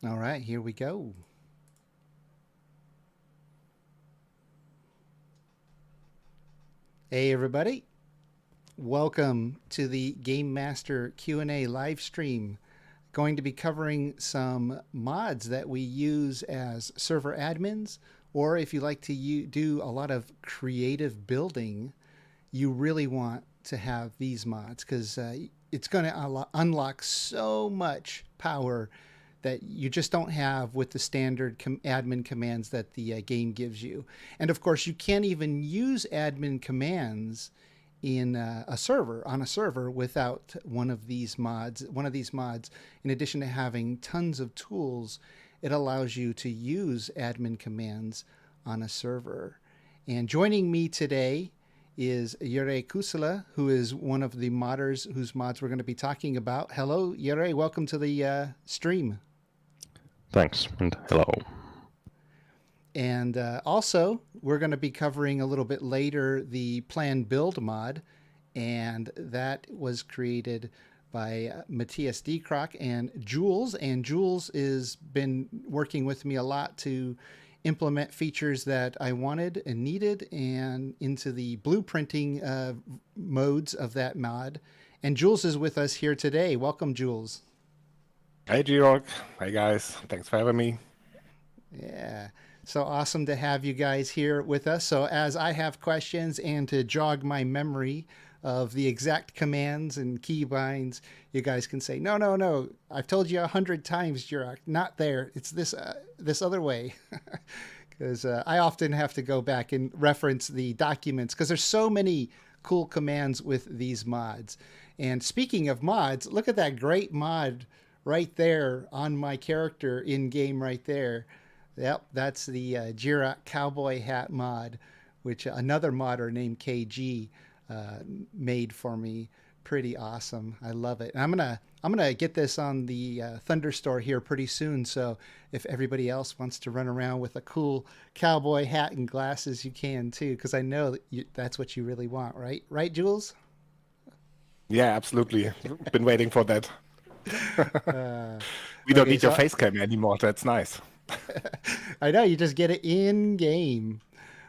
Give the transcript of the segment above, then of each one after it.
All right, here we go. Hey everybody, welcome to the Gamemaster Q&A live stream. Going to be covering some mods that we use as server admins, or if you like to do a lot of creative building, you really want to have these mods because it's going to unlock so much power that you just don't have with the standard admin commands that the game gives you. And of course, you can't even use admin commands in a server without one of these mods. One of these mods, in addition to having tons of tools, it allows you to use admin commands on a server. And joining me today is Jiroc Kusala, who is one of the modders whose mods we're going to be talking about. Hello, Jiroc. Welcome to the stream. Thanks, and hello. And also, we're going to be covering a little bit later the Plan Build mod, and that was created by Matthias Dekrock and Jules. And Jules has been working with me a lot to implement features that I wanted and needed and into the blueprinting modes of that mod. And Jules is with us here today. Welcome, Jules. Hey, Jiroc. Hey, guys. Thanks for having me. Yeah. So awesome to have you guys here with us. So as I have questions and to jog my memory of the exact commands and keybinds, you guys can say, no, no, no. I've told you 100 times, Jiroc, not there. It's this other way. Because I often have to go back and reference the documents because there's so many cool commands with these mods. And speaking of mods, look at that great mod right there on my character in game right there. Yep, that's the Jiroc cowboy hat mod, which another modder named KG made for me. Pretty awesome. I love it. And I'm gonna get this on the Thunder Store here pretty soon. So if everybody else wants to run around with a cool cowboy hat and glasses, you can too. Because I know that's what you really want, right? Right, Jules? Yeah, absolutely. Been waiting for that. We don't Okay, need your so face cam anymore. That's nice. I know you just get it in game.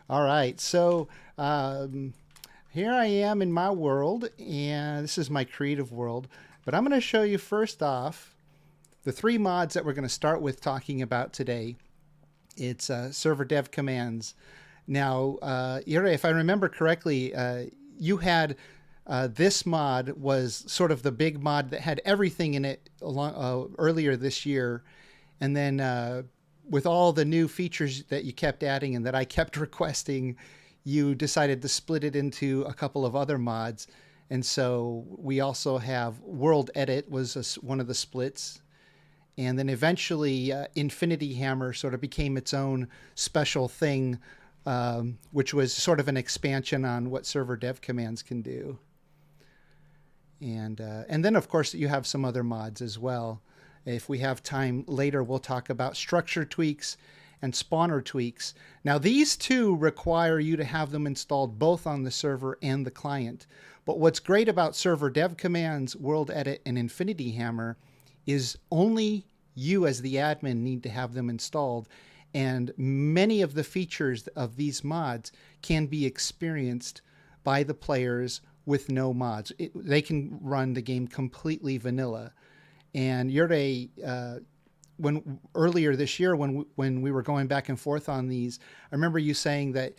All right, so here I am in my world, and this is my creative world. But I'm going to show you first off the three mods that we're going to start with talking about today. It's server dev commands. Now, Jiroc, if I remember correctly, you had this mod was sort of the big mod that had everything in it earlier this year, and then with all the new features that you kept adding and that I kept requesting, you decided to split it into a couple of other mods. And so we also have World Edit was one of the splits. And then eventually Infinity Hammer sort of became its own special thing, which was sort of an expansion on what server dev commands can do. And then, of course, you have some other mods as well. If we have time later, we'll talk about structure tweaks and spawner tweaks. Now, these two require you to have them installed both on the server and the client. But what's great about server dev commands, World Edit, and Infinity Hammer is only you as the admin need to have them installed. And many of the features of these mods can be experienced by the players with no mods. They can run the game completely vanilla. And Jiroc, when earlier this year, when we were going back and forth on these, I remember you saying that,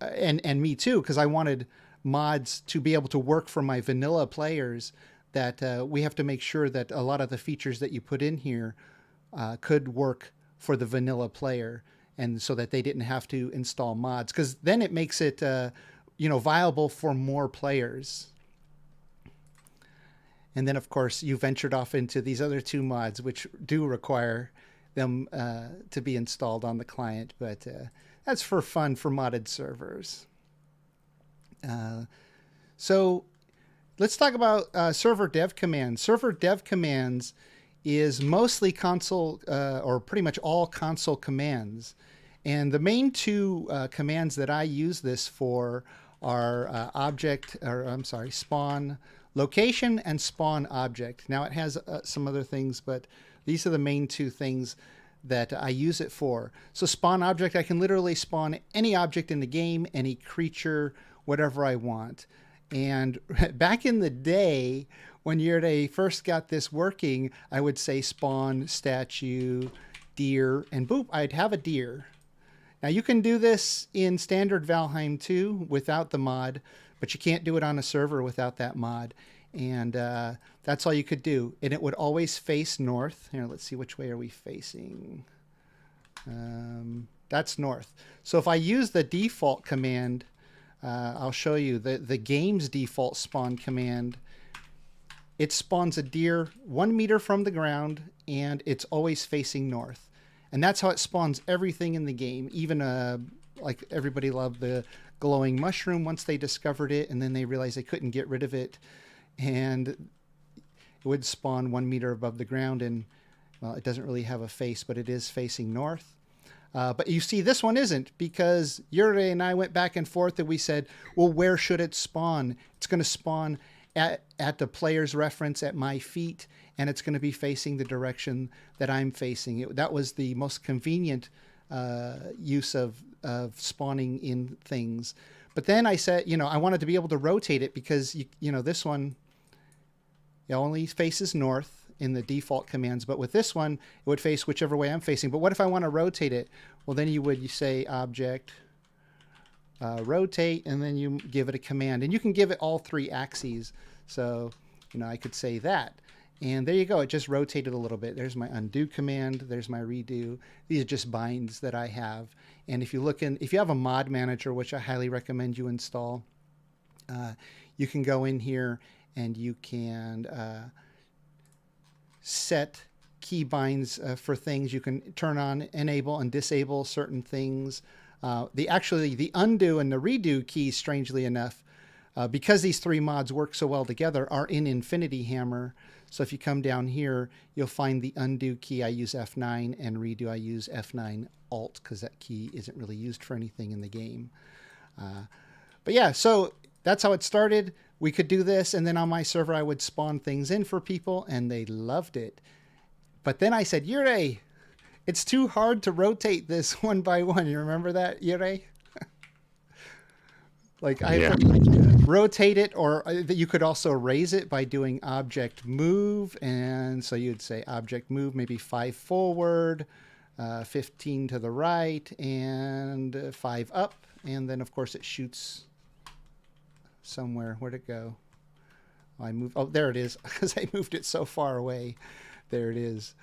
and me too, because I wanted mods to be able to work for my vanilla players. That we have to make sure that a lot of the features that you put in here could work for the vanilla player, and so that they didn't have to install mods, because then it makes it viable for more players. And then, of course, you ventured off into these other two mods, which do require them to be installed on the client. But that's for fun for modded servers. So let's talk about server dev commands. Server dev commands is mostly console or pretty much all console commands. And the main two commands that I use this for are spawn location and spawn object. Now it has some other things, but These are the main two things that I use it for. So spawn object, I can literally spawn any object in the game, any creature, whatever I want. And back in the day, when Jiroc first got this working, I would say spawn statue, deer, and boop, I'd have a deer. Now you can do this in standard Valheim too without the mod, but you can't do it on a server without that mod. And that's all you could do. And it would always face north. Here, let's see, which way are we facing? That's north. So if I use the default command, I'll show you the game's default spawn command. It spawns a deer 1 meter from the ground, and it's always facing north. And that's how it spawns everything in the game. Even like everybody loved the glowing mushroom once they discovered it, and then they realized they couldn't get rid of it. And it would spawn 1 meter above the ground, and well, it doesn't really have a face, but it is facing north. But you see, this one isn't, because Jiroc and I went back and forth, and we said, well, where should it spawn? It's going to spawn at the player's reference at my feet, and it's going to be facing the direction that I'm facing. That was the most convenient use of spawning in things. But then I said, I wanted to be able to rotate it, because, this one only faces north in the default commands, but with this one, it would face whichever way I'm facing. But what if I want to rotate it? Well, then you say object, rotate, and then you give it a command. And you can give it all 3 axes. So, I could say that. And there you go. It just rotated a little bit. There's my undo command. There's my redo. These are just binds that I have. And if you have a mod manager, which I highly recommend you install, you can go in here and you can set key binds for things. You can turn on, enable, and disable certain things. The undo and the redo keys, strangely enough, because these 3 mods work so well together, are in Infinity Hammer. So if you come down here, you'll find the undo key. I use F9, and redo I use F9 Alt, because that key isn't really used for anything in the game. But yeah, so that's how it started. We could do this, and then on my server, I would spawn things in for people, and they loved it. But then I said, Jiroc, it's too hard to rotate this one by one. You remember that, Jiroc? Like, I have to rotate it, or you could also raise it by doing object move. And so you'd say object move, maybe 5 forward, 15 to the right, and 5 up. And then, of course, it shoots somewhere. Where'd it go? I moved. Oh, there it is, because I moved it so far away. There it is.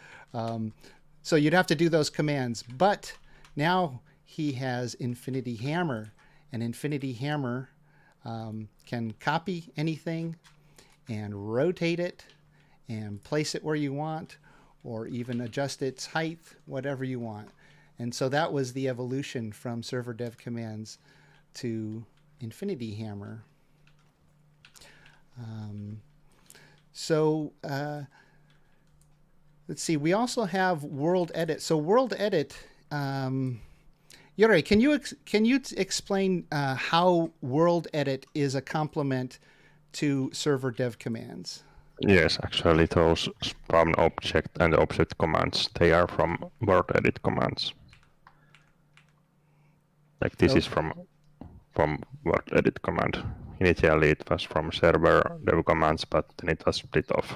So you'd have to do those commands. But now he has Infinity Hammer. And Infinity Hammer can copy anything and rotate it and place it where you want, or even adjust its height, whatever you want. And so that was the evolution from server dev commands to Infinity Hammer. Let's see. We also have World Edit. So World Edit. Jiroc, can you explain how World Edit is a complement to server dev commands? Yes, actually those spawn object and object commands, they are from word edit commands. Like this is from word edit command. Initially it was from server dev commands, but then it was split off.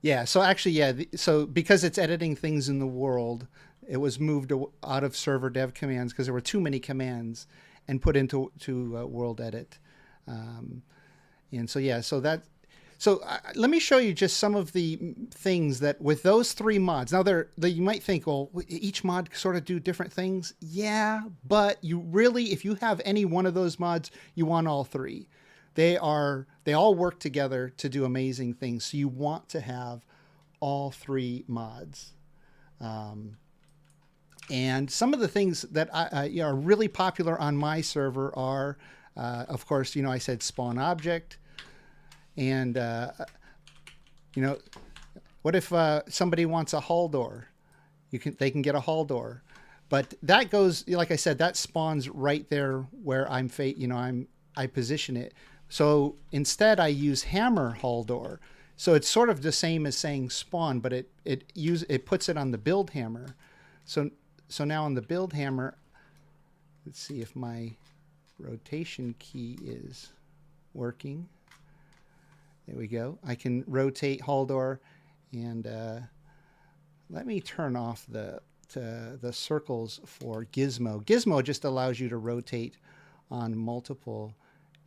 Yeah, so actually, so because it's editing things in the world, it was moved out of server dev commands because there were too many commands, and put into world edit. Let me show you just some of the things that with those 3 mods. Now you might think, well, each mod sort of do different things. Yeah, but if you have any one of those mods, you want all 3. They all work together to do amazing things. So you want to have all 3 mods. And some of the things that are really popular on my server are, of course, I said spawn object. And, what if somebody wants a hall door? They can get a hall door. But that goes, like I said, that spawns right there where I position it. So instead I use hammer hall door. So it's sort of the same as saying spawn, but it puts it on the build hammer. So now on the build hammer, let's see if my rotation key is working. There we go. I can rotate Haldor, and let me turn off the circles for Gizmo. Gizmo just allows you to rotate on multiple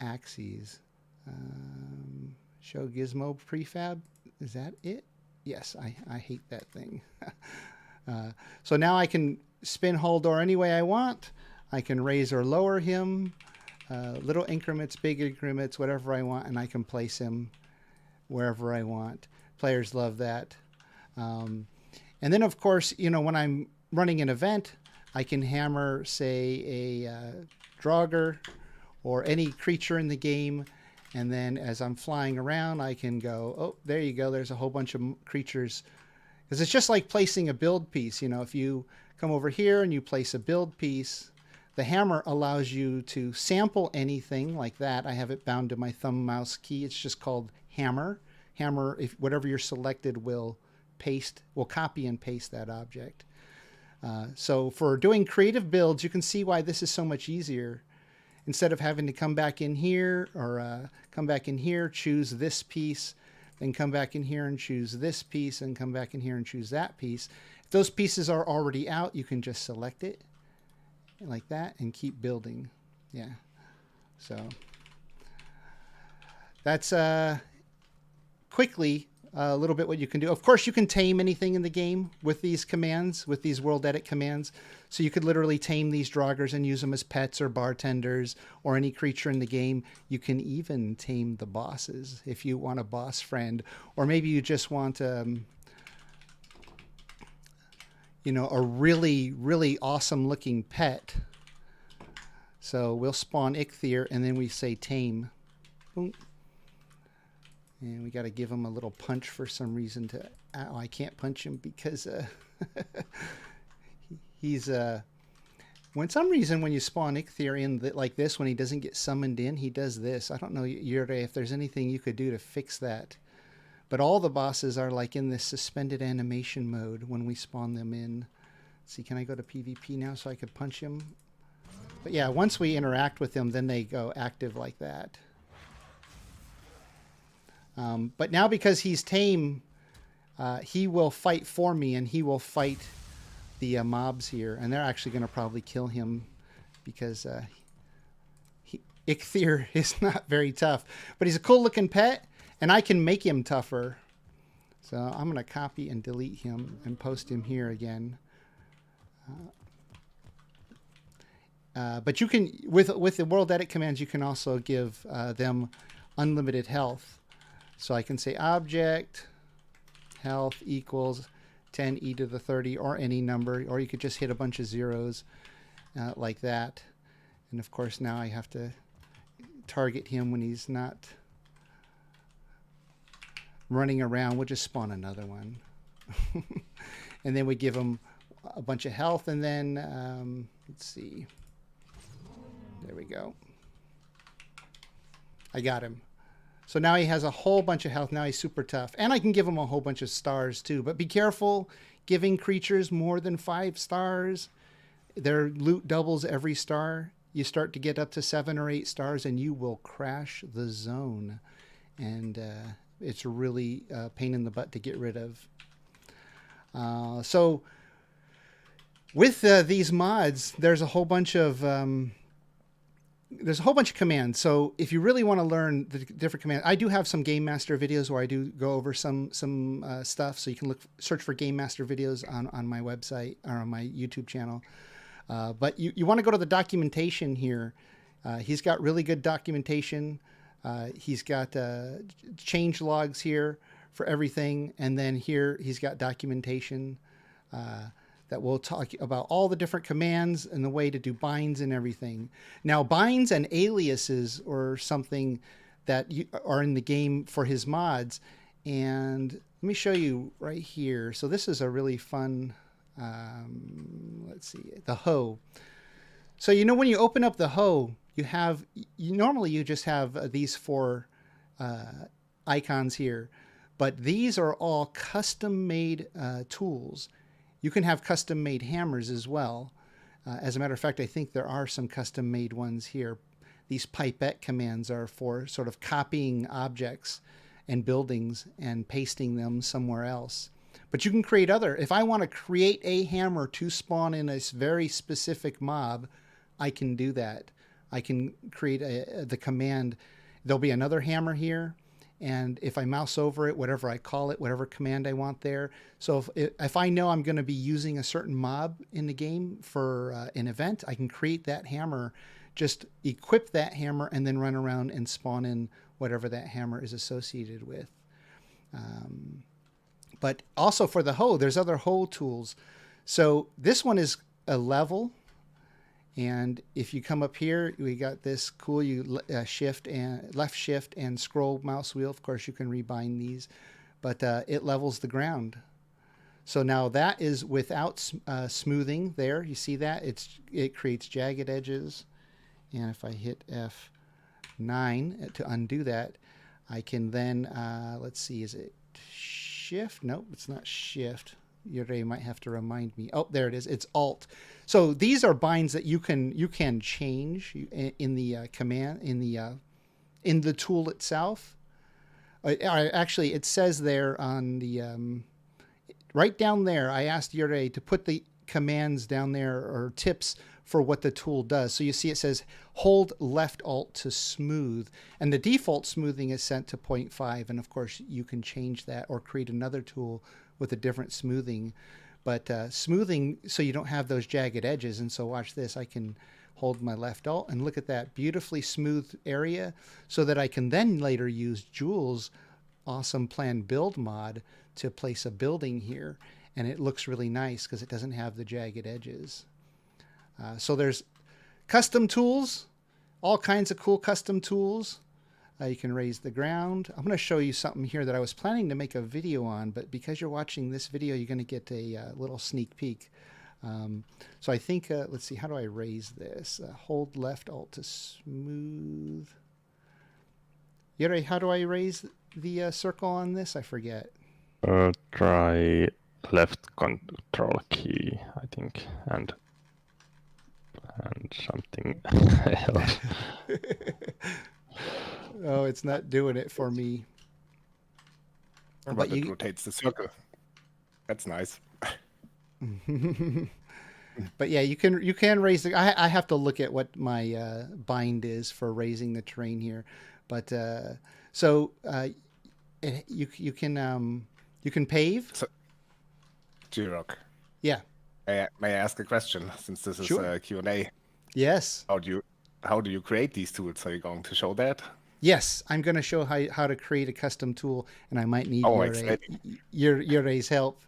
axes. Show Gizmo prefab. Is that it? Yes, I hate that thing. So now I can spin Haldor any way I want. I can raise or lower him, little increments, big increments, whatever I want, and I can place him wherever I want. Players love that. And then, of course, when I'm running an event, I can hammer, say, a Draugr or any creature in the game. And then as I'm flying around, I can go, oh, there you go. There's a whole bunch of creatures. Because it's just like placing a build piece. If you come over here and you place a build piece, the hammer allows you to sample anything like that. I have it bound to my thumb mouse key. It's just called hammer. Hammer, if whatever you're selected will copy and paste that object. So for doing creative builds, you can see why this is so much easier. Instead of having to come back in here or come back in here, choose this piece, then come back in here and choose this piece, and come back in here and choose that piece. If those pieces are already out, you can just select it like that and keep building. Yeah. So that's quickly a little bit what you can do. Of course, you can tame anything in the game with these commands, with these world edit commands. So you could literally tame these Draugrs and use them as pets or bartenders or any creature in the game. You can even tame the bosses if you want a boss friend, or maybe you just want a really, really awesome looking pet. So we'll spawn Ichthir and then we say tame. Boom. And we got to give him a little punch for some reason I can't punch him because he's when some reason when you spawn Ichthir in like this, when he doesn't get summoned in, he does this. I don't know, Yuri, if there's anything you could do to fix that. But all the bosses are like in this suspended animation mode when we spawn them in. Let's see, can I go to PvP now so I could punch him? But yeah, once we interact with them, then they go active like that. But now because he's tame, he will fight for me, and he will fight the mobs here. And they're actually going to probably kill him because Ichthir is not very tough. But he's a cool-looking pet, and I can make him tougher. So I'm going to copy and delete him and post him here again. But you can, with the world edit commands, you can also give them unlimited health. So I can say object health equals 10e to the 30 or any number, or you could just hit a bunch of zeros like that. And of course now I have to target him when he's not running around. We'll just spawn another one. And then we give him a bunch of health, and then let's see. There we go. I got him. So now he has a whole bunch of health. Now he's super tough. And I can give him a whole bunch of stars too. But be careful giving creatures more than 5 stars. Their loot doubles every star. You start to get up to 7 or 8 stars and you will crash the zone. And it's really a pain in the butt to get rid of. So with these mods, there's a whole bunch of commands. So if you really want to learn the different commands, I do have some Gamemaster videos where I do go over some stuff. So you can search for Gamemaster videos on my website or on my YouTube channel. But you want to go to the documentation here. He's got really good documentation. He's got change logs here for everything. And then here he's got documentation that will talk about all the different commands and the way to do binds and everything. Now, binds and aliases are something that are in the game for his mods. And let me show you right here. So this is a really fun, let's see, the hoe. So, when you open up the hoe, normally you just have these 4 icons here. But these are all custom-made tools. You can have custom-made hammers as well. As a matter of fact, I think there are some custom-made ones here. These pipette commands are for sort of copying objects and buildings and pasting them somewhere else. But you can create other. If I want to create a hammer to spawn in a very specific mob, I can do that. I can create the command. There'll be another hammer here. And if I mouse over it, whatever I call it, whatever command I want there. So if I know I'm going to be using a certain mob in the game for an event, I can create that hammer, just equip that hammer, and then run around and spawn in whatever that hammer is associated with. But also for the hoe, there's other hoe tools. So this one is a level. And if you come up here, we got this cool, you shift and left shift and scroll mouse wheel. Of course, you can rebind these, but it levels the ground. So now that is without smoothing there. You see that? It creates jagged edges. And if I hit F9 to undo that, I can then, let's see, is it shift? Nope, it's not shift. You might have to remind me. Oh, there it is. It's Alt. So these are binds that you can change in the command in the tool itself. Actually, it says there on the right down there. I asked Jiroc to put the commands down there or tips for what the tool does. So you see it says hold left Alt to smooth, and the default smoothing is set to 0.5. And of course, you can change that or create another tool with a different smoothing, but smoothing so you don't have those jagged edges. And so watch this, I can hold my left Alt and look at that beautifully smooth area so that I can then later use Jules' awesome plan build mod to place a building here, and it looks really nice because it doesn't have the jagged edges. So there's custom tools, all kinds of cool custom tools. You can raise the ground. I'm going to show you something here that I was planning to make a video on, but because you're watching this video, you're going to get a little sneak peek. So I think, let's see, how do I raise this? Hold left Alt to smooth. Jiroc, how do I raise the circle on this? I forget. Try left control key, I think, and something else. Oh, it's not doing it for me. But it rotates the circle. That's nice. But yeah, you can raise the. I have to look at what my bind is for raising the terrain here, but so you can pave. So, Jiroc. Yeah. May I ask a question, since this is Sure. a Q&A? Yes. How do you create these tools? Are you going to show that? Yes, I'm going to show how to create a custom tool, and I might need Jiroc's help.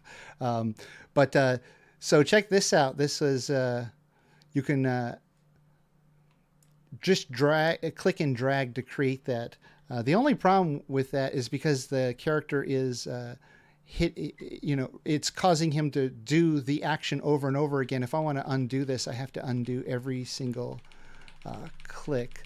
So check this out. This is you can just click and drag to create that. The only problem with that is because the character is it's causing him to do the action over and over again. If I want to undo this, I have to undo every single click.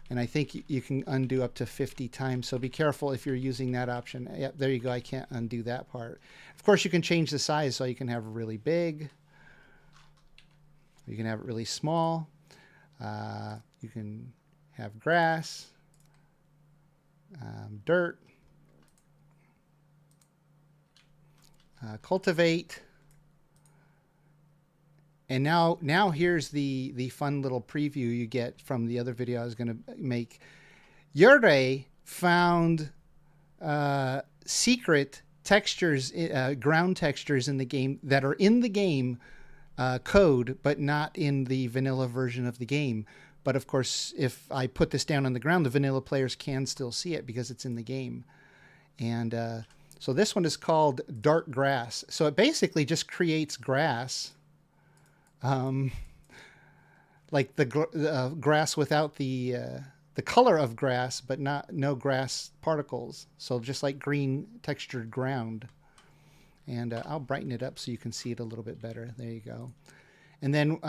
And I think you can undo up to 50 times. So be careful if you're using that option. Yep, there you go. I can't undo that part. Of course, you can change the size. So you can have it really big. You can have it really small. You can have grass, dirt, cultivate. And now here's the fun little preview you get from the other video I was going to make. Jiroc found secret textures, ground textures in the game that are in the game code, but not in the vanilla version of the game. But of course, if I put this down on the ground, the vanilla players can still see it because it's in the game. And so this one is called Dark Grass. So it basically just creates grass. Like the grass without the color of grass, but no grass particles. So just like green textured ground. And I'll brighten it up so you can see it a little bit better. There you go. And then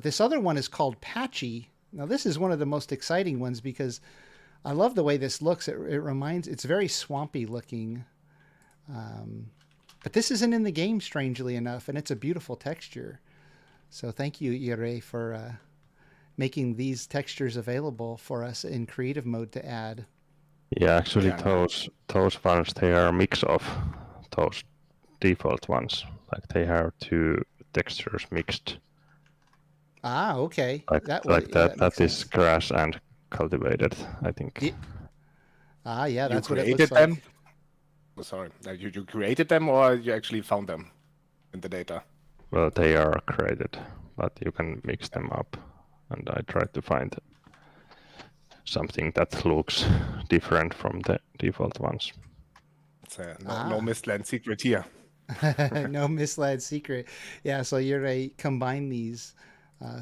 this other one is called Patchy. Now this is one of the most exciting ones because I love the way this looks. It's very swampy looking. But this isn't in the game, strangely enough, and it's a beautiful texture. So thank you, Jiroc, for making these textures available for us in creative mode to add. Yeah, actually, Yeah. those ones, they are a mix of those default ones. Like they have two textures mixed. Ah, okay. Like That makes that is sense. grass and cultivated, I think. Yeah, You that's what it looks created like. them? Oh, sorry. You created them or you actually found them in the data? Well, they are created, but you can mix them up. And I tried to find something that looks different from the default ones. It's no misland secret here. No misled secret. Yeah, so you're a combine these,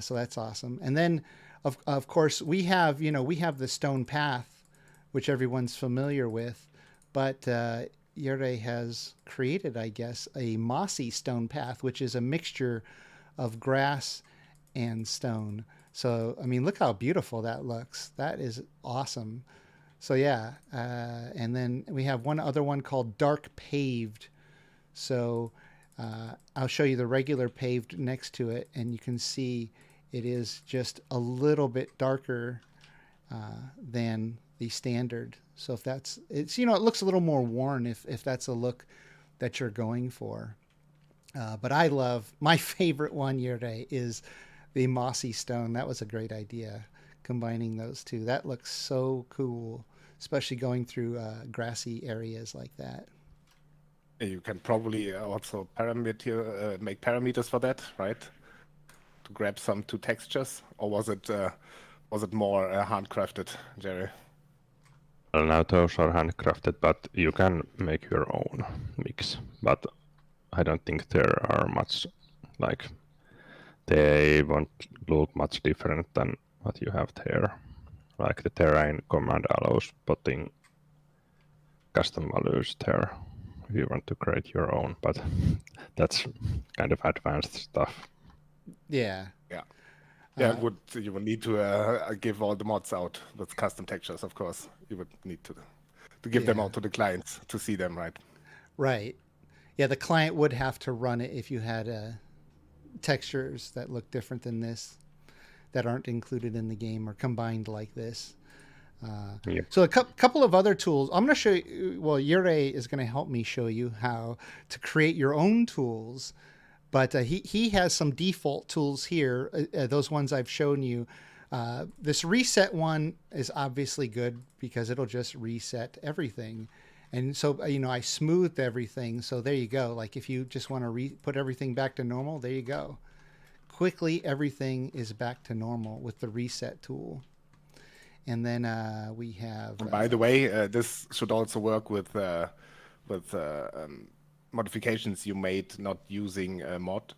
so that's awesome. And then, of course, we have we have the stone path, which everyone's familiar with, but Yurei has created, I guess, a mossy stone path, which is a mixture of grass and stone. So I mean, look how beautiful that looks. That is awesome. So yeah, and then we have one other one called dark paved. So I'll show you the regular paved next to it, and you can see it is just a little bit darker than the standard. So if that's it's it looks a little more worn if that's a look that you're going for. But I love my favorite one Yurei is the mossy stone. That was a great idea, combining those two. That looks so cool, especially going through grassy areas like that. You can probably also make parameters for that, right? To grab some two textures, or was it more handcrafted, Jerry? Well, now those are handcrafted, but you can make your own mix. But I don't think there are much, like, they won't look much different than what you have there. Like the terrain command allows putting custom values there if you want to create your own, but that's kind of advanced stuff. Yeah. Yeah. Yeah, you would need to give all the mods out with custom textures, of course. You would need to give them Yeah. out to the clients to see them, right? Right. Yeah, the client would have to run it if you had textures that look different than this that aren't included in the game or combined like this. Yep. So a couple of other tools. I'm going to show you. Well, Yurei is going to help me show you how to create your own tools. But he has some default tools here. Those ones I've shown you. This reset one is obviously good because it'll just reset everything. And so, I smoothed everything. So there you go. Like if you just want to put everything back to normal, there you go. Quickly, everything is back to normal with the reset tool. And then we have. By the way, this should also work with modifications you made not using a mod,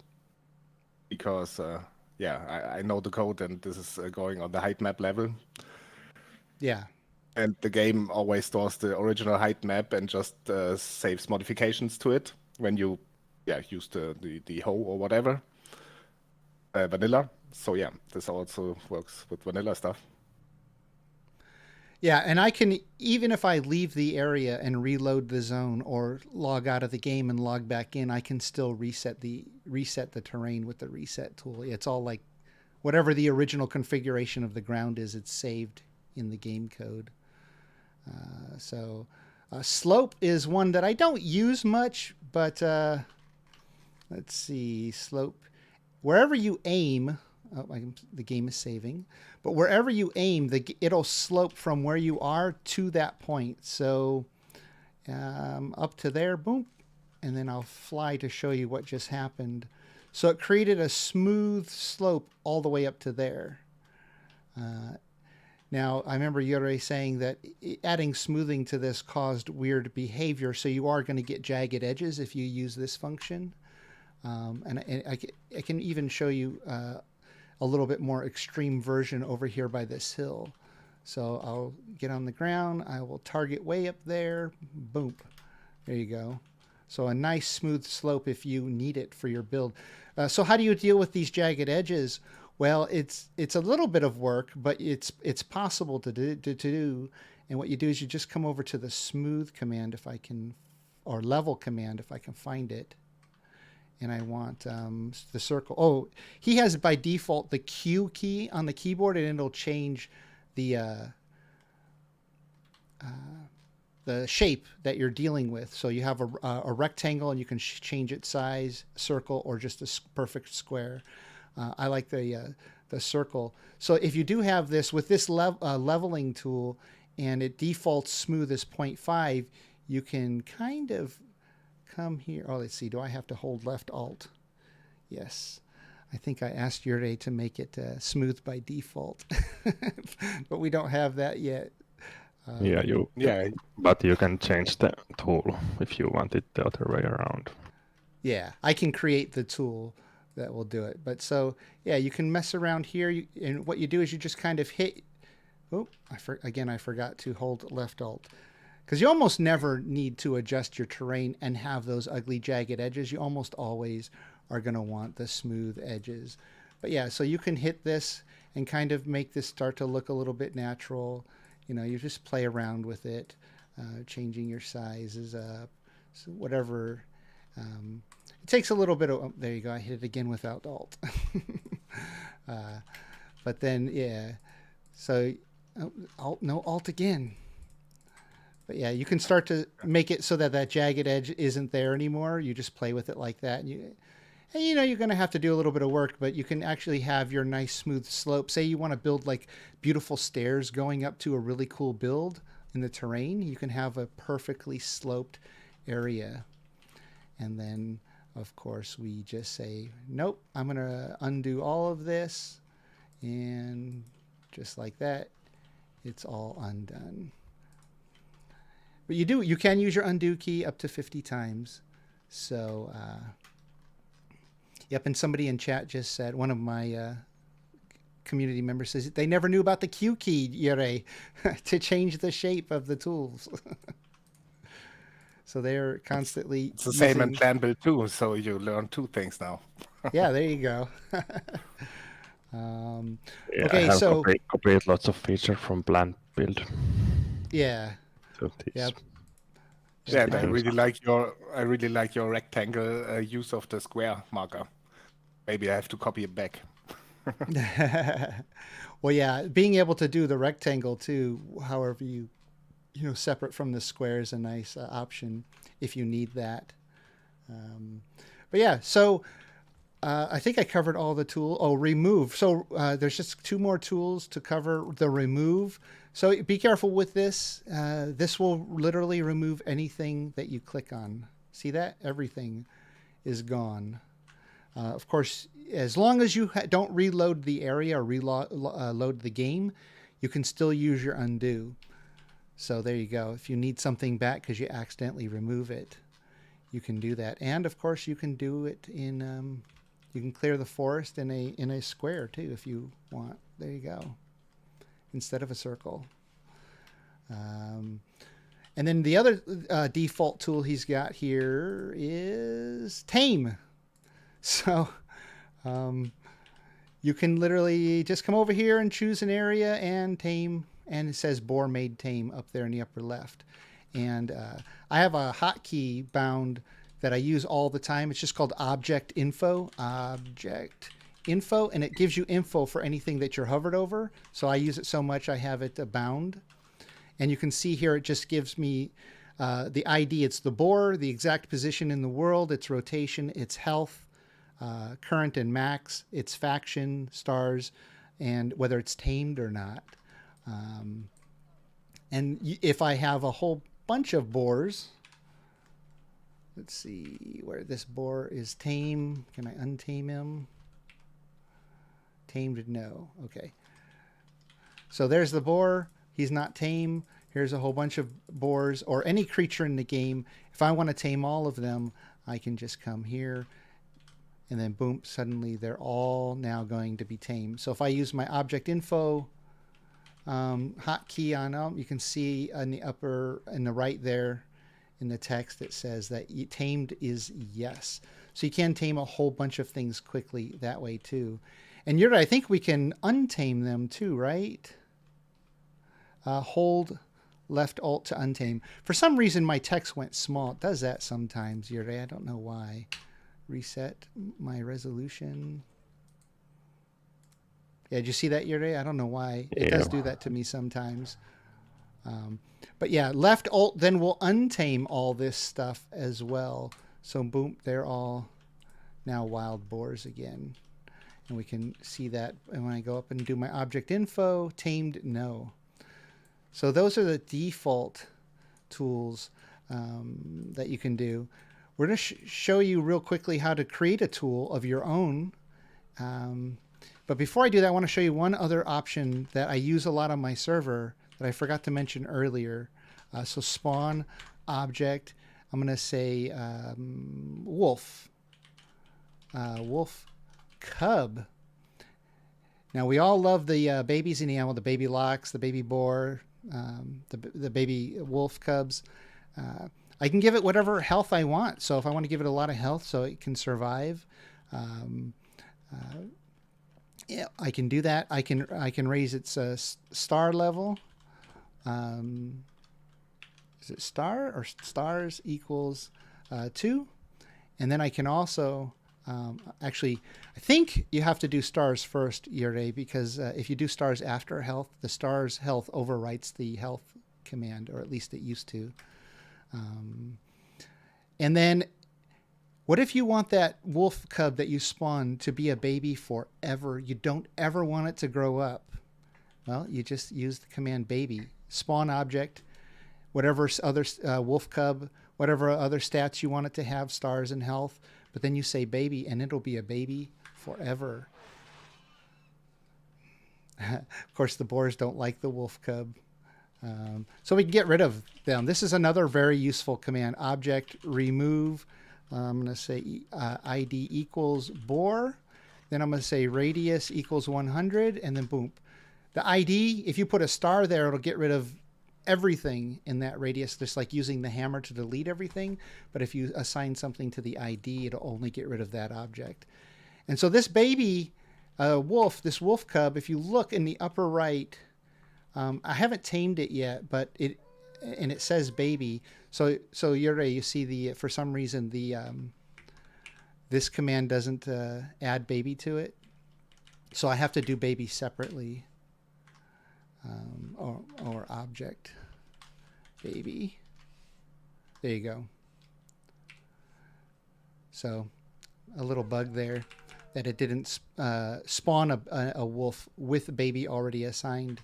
because I know the code and this is going on the height map level. Yeah. And the game always stores the original height map and just saves modifications to it when you use the hoe or whatever. Vanilla. So yeah, this also works with vanilla stuff. Yeah, and I can, even if I leave the area and reload the zone or log out of the game and log back in, I can still reset the terrain with the reset tool. It's all like whatever the original configuration of the ground is, it's saved in the game code. Slope is one that I don't use much, but let's see, slope. Wherever you aim, the game is saving, but wherever you aim, it'll slope from where you are to that point. So up to there, boom, and then I'll fly to show you what just happened. So it created a smooth slope all the way up to there. Now, I remember Yurei saying that adding smoothing to this caused weird behavior, so you are going to get jagged edges if you use this function. And I can even show you a little bit more extreme version over here by this hill. So I'll get on the ground. I will target way up there. Boom. There you go. So a nice smooth slope if you need it for your build. So how do you deal with these jagged edges? Well, it's a little bit of work, but it's possible to do. And what you do is you just come over to the smooth command, if I can. or level command if I can find it. And I want the circle. Oh, he has by default the Q key on the keyboard, and it'll change the shape that you're dealing with. So you have a rectangle, and you can change its size, circle, or just a perfect square. I like the circle. So if you do have this with this leveling tool, and it defaults smooth as 0.5, you can kind of come here. Oh, let's see. Do I have to hold left alt? Yes. I think I asked Yuri to make it smooth by default, but we don't have that yet. But you can change the tool if you want it the other way around. Yeah, I can create the tool that will do it. But so, yeah, you can mess around here. And what you do is you just kind of hit. Oh, I forgot to hold left alt. Because you almost never need to adjust your terrain and have those ugly jagged edges. You almost always are going to want the smooth edges. But yeah, so you can hit this and kind of make this start to look a little bit natural. You know, you just play around with it, changing your sizes up, so whatever. It takes a little bit of, there you go, I hit it again without alt. But then, yeah, so no alt again. But yeah, you can start to make it so that that jagged edge isn't there anymore. You just play with it like that. And you know, you're going to have to do a little bit of work, but you can actually have your nice smooth slope. Say you want to build like beautiful stairs going up to a really cool build in the terrain. You can have a perfectly sloped area. And then, of course, we just say, nope, I'm going to undo all of this. And just like that, it's all undone. But you can use your undo key up to 50 times. So, yep. And somebody in chat just said, one of my community members says, they never knew about the Q key, Yuri, to change the shape of the tools. So they're constantly It's the same in Plan Build too, so you learn two things now. Yeah, there you go. Okay, I have copied lots of features from Plan Build. Yeah. Yep. Yeah, and I really like your rectangle use of the square marker. Maybe I have to copy it back. Well, yeah, being able to do the rectangle too, however you separate from the square is a nice option if you need that. But yeah, so I think I covered all the tool. Oh, remove. So there's just two more tools to cover the remove. So be careful with this. This will literally remove anything that you click on. See that? Everything is gone. Of course, as long as you don't reload the area or reload the game, you can still use your undo. So there you go. If you need something back because you accidentally remove it, you can do that. And of course, you can do it in. You can clear the forest in a square too if you want. There you go. Instead of a circle. And then the other default tool he's got here is tame. So you can literally just come over here and choose an area and tame. And it says boar made tame up there in the upper left. And I have a hotkey bound that I use all the time. It's just called object info. Object info, and it gives you info for anything that you're hovered over. So I use it so much I have it bound. And you can see here it just gives me the ID. It's the boar, the exact position in the world, its rotation, its health, current and max, its faction, stars, and whether it's tamed or not. And if I have a whole bunch of boars, let's see where this boar is tame. Can I untame him? Tamed, no. Okay. So there's the boar. He's not tame. Here's a whole bunch of boars or any creature in the game. If I want to tame all of them, I can just come here and then boom, suddenly they're all now going to be tamed. So if I use my object info hotkey on them, you can see in the right there in the text it says that tamed is yes. So you can tame a whole bunch of things quickly that way too. And you're right, I think we can untame them too, right? Hold left Alt to untame. For some reason, my text went small. It does that sometimes, Yuri. I don't know why. Reset my resolution. Yeah, did you see that, Yuri? I don't know why. It does do that to me sometimes. But yeah, left Alt then will untame all this stuff as well. So boom, they're all now wild boars again. And we can see that when I go up and do my object info, tamed, no. So those are the default tools that you can do. We're going to show you real quickly how to create a tool of your own. But before I do that, I want to show you one other option that I use a lot on my server that I forgot to mention earlier. So spawn object, I'm going to say wolf. Wolf cub. Now we all love the babies in the animal, the baby lox, the baby boar, the baby wolf cubs. I can give it whatever health I want. So if I want to give it a lot of health so it can survive, yeah, I can do that. I can raise its star level. Is it star or stars equals 2? And then I can also actually, I think you have to do stars first, Yuri, because if you do stars after health, the stars health overwrites the health command, or at least it used to. And then what if you want that wolf cub that you spawn to be a baby forever? You don't ever want it to grow up. Well, you just use the command baby. Spawn object, whatever other wolf cub, whatever other stats you want it to have, stars and health. But then you say baby, and it'll be a baby forever. Of course, the boars don't like the wolf cub. So we can get rid of them. This is another very useful command. Object remove. I'm going to say ID equals boar. Then I'm going to say radius equals 100. And then boom. The ID, if you put a star there, it'll get rid of everything in that radius, just like using the hammer to delete everything. But if you assign something to the ID, it'll only get rid of that object. And so this baby wolf, this wolf cub, if you look in the upper right, I haven't tamed it yet, but it says baby. So Yuri, you see the for some reason the this command doesn't add baby to it, so I have to do baby separately. Or object baby. There you go. So a little bug there that it didn't spawn a wolf with baby already assigned.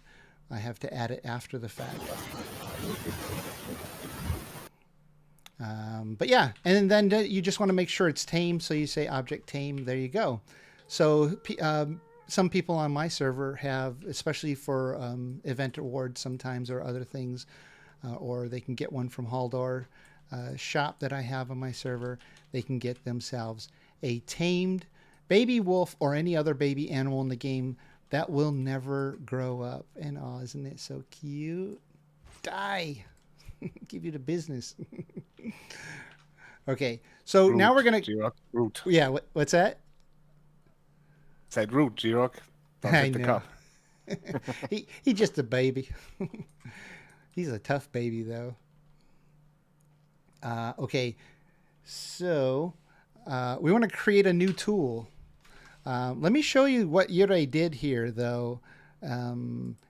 I have to add it after the fact. But yeah, and then you just want to make sure it's tame, so you say object tame. There you go. So some people on my server have, especially for event awards sometimes or other things, or they can get one from Haldor shop that I have on my server. They can get themselves a tamed baby wolf or any other baby animal in the game that will never grow up. And oh, isn't it so cute? Die. Give you the business. Okay, so Root, now we're going to... Jiroc, root. Yeah, what's that? Said root, Jiroc. Don't I hit the know. cup. He's just a baby. He's a tough baby, though. Okay, so we want to create a new tool. Let me show you what Yuri did here, though.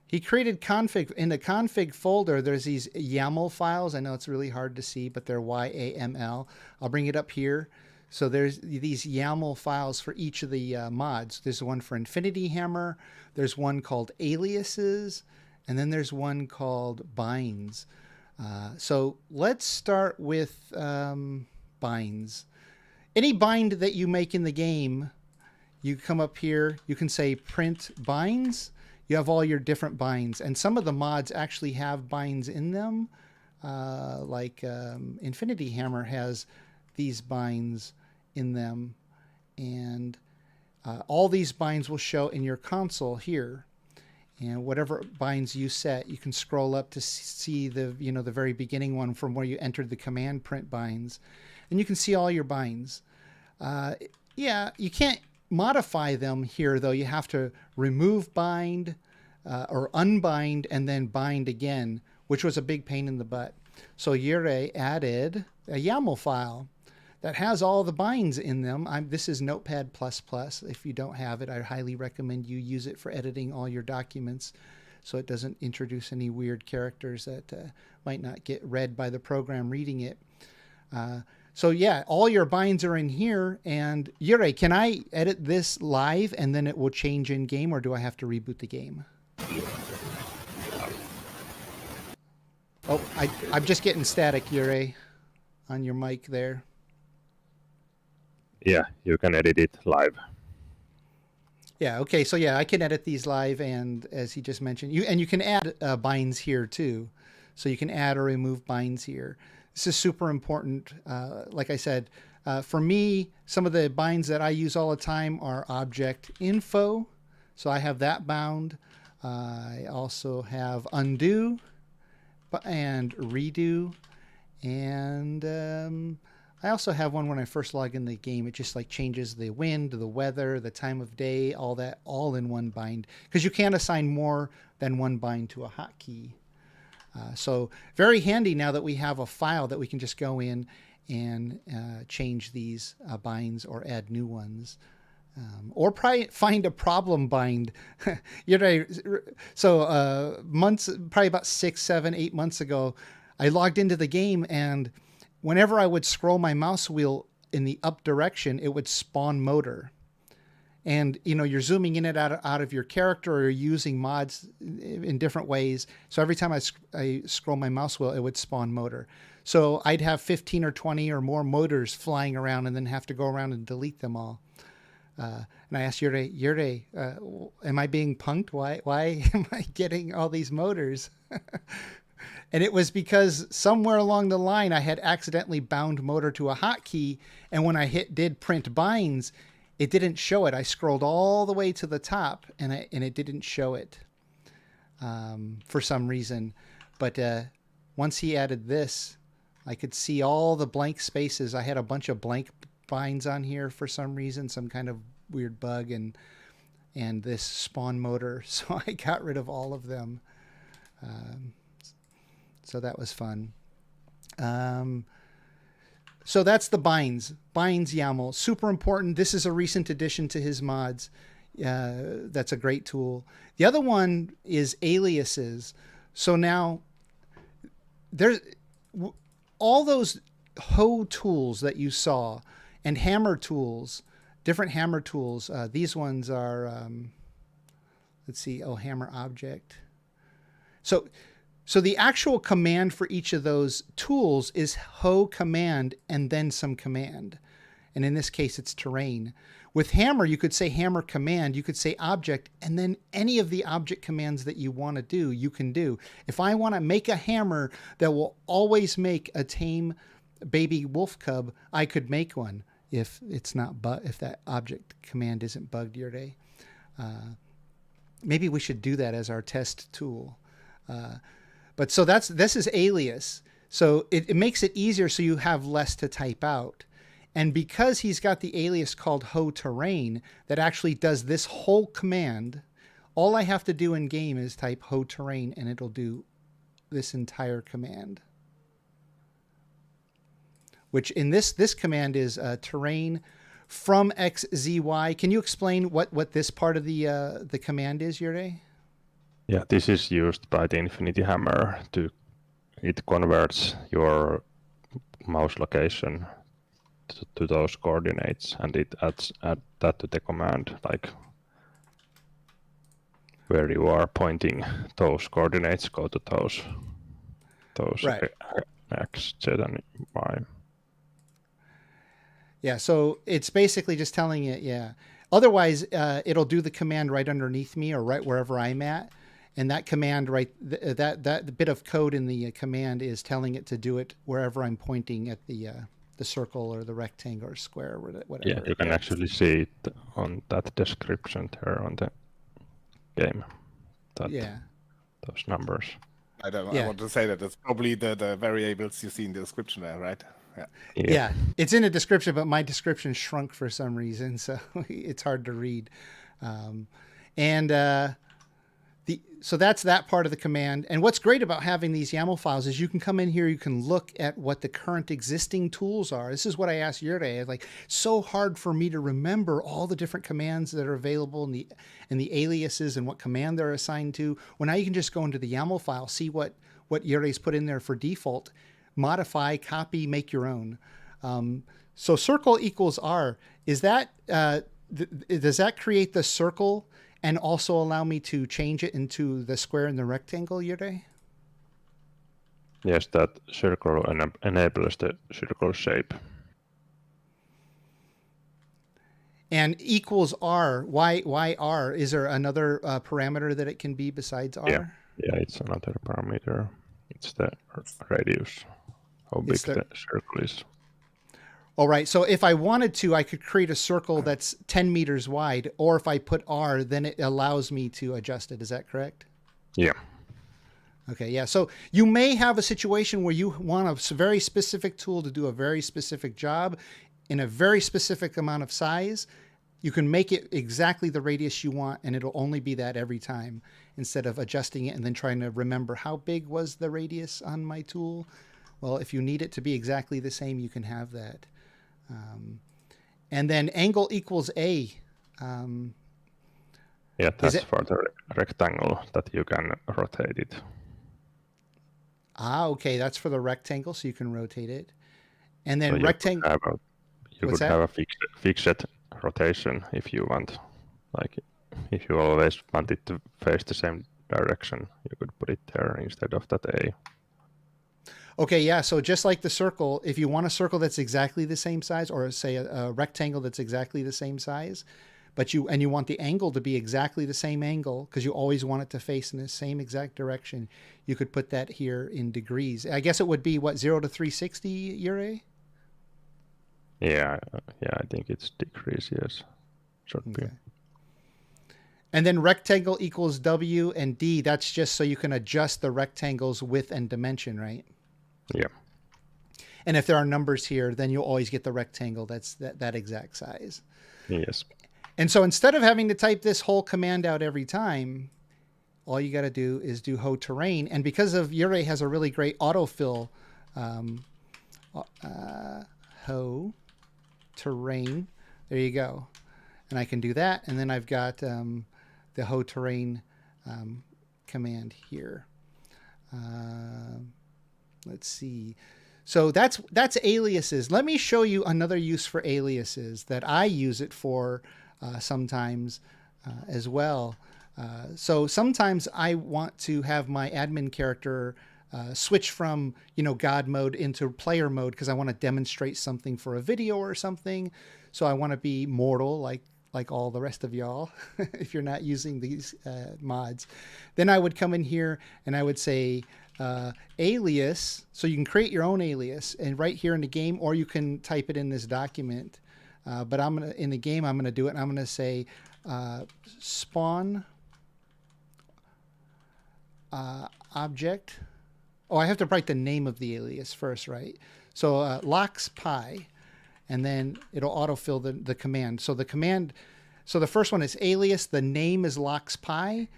He created config. In the config folder, there's these YAML files. I know it's really hard to see, but they're YAML. I'll bring it up here. So there's these YAML files for each of the mods. There's one for Infinity Hammer. There's one called Aliases. And then there's one called Binds. So let's start with binds. Any bind that you make in the game, you come up here, you can say print binds. You have all your different binds. And some of the mods actually have binds in them. Like Infinity Hammer has these binds in them. And all these binds will show in your console here. And whatever binds you set, you can scroll up to see the the very beginning one from where you entered the command print binds, and you can see all your binds. Yeah, you can't modify them here though. You have to remove bind or unbind and then bind again which was a big pain in the butt. So Jiroc added a YAML file that has all the binds in them. This is Notepad++. If you don't have it, I highly recommend you use it for editing all your documents so it doesn't introduce any weird characters that might not get read by the program reading it. So yeah, all your binds are in here. And Jiroc, can I edit this live and then it will change in game, or do I have to reboot the game? Oh, I'm just getting static, Jiroc, on your mic there. Yeah, you can edit it live. Yeah, okay, so yeah, I can edit these live, and as he just mentioned, you can add binds here too. So you can add or remove binds here. This is super important. Like I said, for me, some of the binds that I use all the time are object info. So I have that bound. I also have undo and redo, and I also have one when I first log in the game. It just like changes the wind, the weather, the time of day, all that, all in one bind, because you can't assign more than one bind to a hotkey. So very handy now that we have a file that we can just go in and change these binds or add new ones. Or find a problem bind. So months, probably about 6, 7, 8 months ago, I logged into the game, and whenever I would scroll my mouse wheel in the up direction, it would spawn motor. And, you know, you're zooming in and out of your character, or you're using mods in different ways. So every time I scroll my mouse wheel, it would spawn motor. So I'd have 15 or 20 or more motors flying around and then have to go around and delete them all. And I asked Jiroc, am I being punked? Why am I getting all these motors? And it was because somewhere along the line, I had accidentally bound motor to a hotkey. And when I did print binds, it didn't show it. I scrolled all the way to the top, and it didn't show it for some reason. But once he added this, I could see all the blank spaces. I had a bunch of blank binds on here for some reason, some kind of weird bug, and this spawn motor. So I got rid of all of them. So that was fun. So that's the binds YAML, super important. This is a recent addition to his mods. That's a great tool. The other one is aliases. So now there's all those hoe tools that you saw and hammer tools, different hammer tools. These ones are, let's see, hammer object. So the actual command for each of those tools is hoe command and then some command. And in this case, it's terrain. With hammer, you could say hammer command, you could say object, and then any of the object commands that you want to do, you can do. If I want to make a hammer that will always make a tame baby wolf cub, I could make one if it's not if that object command isn't bugged your day. Maybe we should do that as our test tool. But so this is alias. So it makes it easier so you have less to type out. And because he's got the alias called hoe terrain that actually does this whole command, all I have to do in game is type hoe terrain and it'll do this entire command. Which in this command is terrain from XZY. Can you explain what this part of the command is, Jiroc? Yeah, this is used by the Infinity Hammer it converts your mouse location to those coordinates, and it adds that to the command, like where you are pointing those coordinates, go to those right. X, Z, and Y. Yeah, so it's basically just telling it, yeah. Otherwise, it'll do the command right underneath me or right wherever I'm at. And that command, right, that bit of code in the command is telling it to do it wherever I'm pointing at the circle or the rectangle or square or whatever. Yeah, you can actually see it on that description there on the game. Those numbers. I want to say that it's probably the variables you see in the description there, right? Yeah, it's in the description, but my description shrunk for some reason, so it's hard to read. So that's that part of the command. And what's great about having these YAML files is you can come in here, you can look at what the current existing tools are. This is what I asked Jiroc. Like, so hard for me to remember all the different commands that are available and the aliases and what command they're assigned to. Well, now you can just go into the YAML file, see what Jiroc's put in there for default, modify, copy, make your own. So circle equals R. Is that does that create the circle and also allow me to change it into the square and the rectangle, Jiroc? Yes, that circle enables the circle shape. And equals R. Why R? Is there another parameter that it can be besides R? Yeah, it's another parameter. It's the radius, how big the circle is. All right. So if I wanted to, I could create a circle that's 10 meters wide, or if I put R, then it allows me to adjust it. Is that correct? Yeah. Okay. Yeah. So you may have a situation where you want a very specific tool to do a very specific job in a very specific amount of size. You can make it exactly the radius you want, and it'll only be that every time, instead of adjusting it and then trying to remember how big was the radius on my tool. Well, if you need it to be exactly the same, you can have that. And then angle equals A. Yeah, that's for the rectangle that you can rotate it. Okay, that's for the rectangle, so you can rotate it. And then so rectangle. You could have a fixed rotation if you want. Like, if you always want it to face the same direction, you could put it there instead of that A. Okay, yeah. So just like the circle, if you want a circle that's exactly the same size, or say a rectangle that's exactly the same size, but you want the angle to be exactly the same angle, because you always want it to face in the same exact direction, you could put that here in degrees. I guess it would be what, 0 to 360, Jiroc? Yeah, I think it's degrees. Yes, should be. And then rectangle equals W, and D. That's just so you can adjust the rectangle's width and dimension, right? Yeah. And if there are numbers here, then you'll always get the rectangle that's that exact size. Yes. And so instead of having to type this whole command out every time, all you got to do is do ho terrain. And because of Jiroc has a really great autofill, ho terrain, there you go. And I can do that. And then I've got the ho terrain command here. Let's see. So that's aliases. Let me show you another use for aliases that I use it for sometimes as well. So sometimes I want to have my admin character switch from, God mode into player mode because I want to demonstrate something for a video or something. So I want to be mortal like all the rest of y'all if you're not using these mods. Then I would come in here and I would say alias. So you can create your own alias and right here in the game, or you can type it in this document. But in the game, I'm going to do it. And I'm going to say spawn object. Oh, I have to write the name of the alias first, right? So loxpy, and then it'll autofill the command. So the first one is alias. The name is loxpy.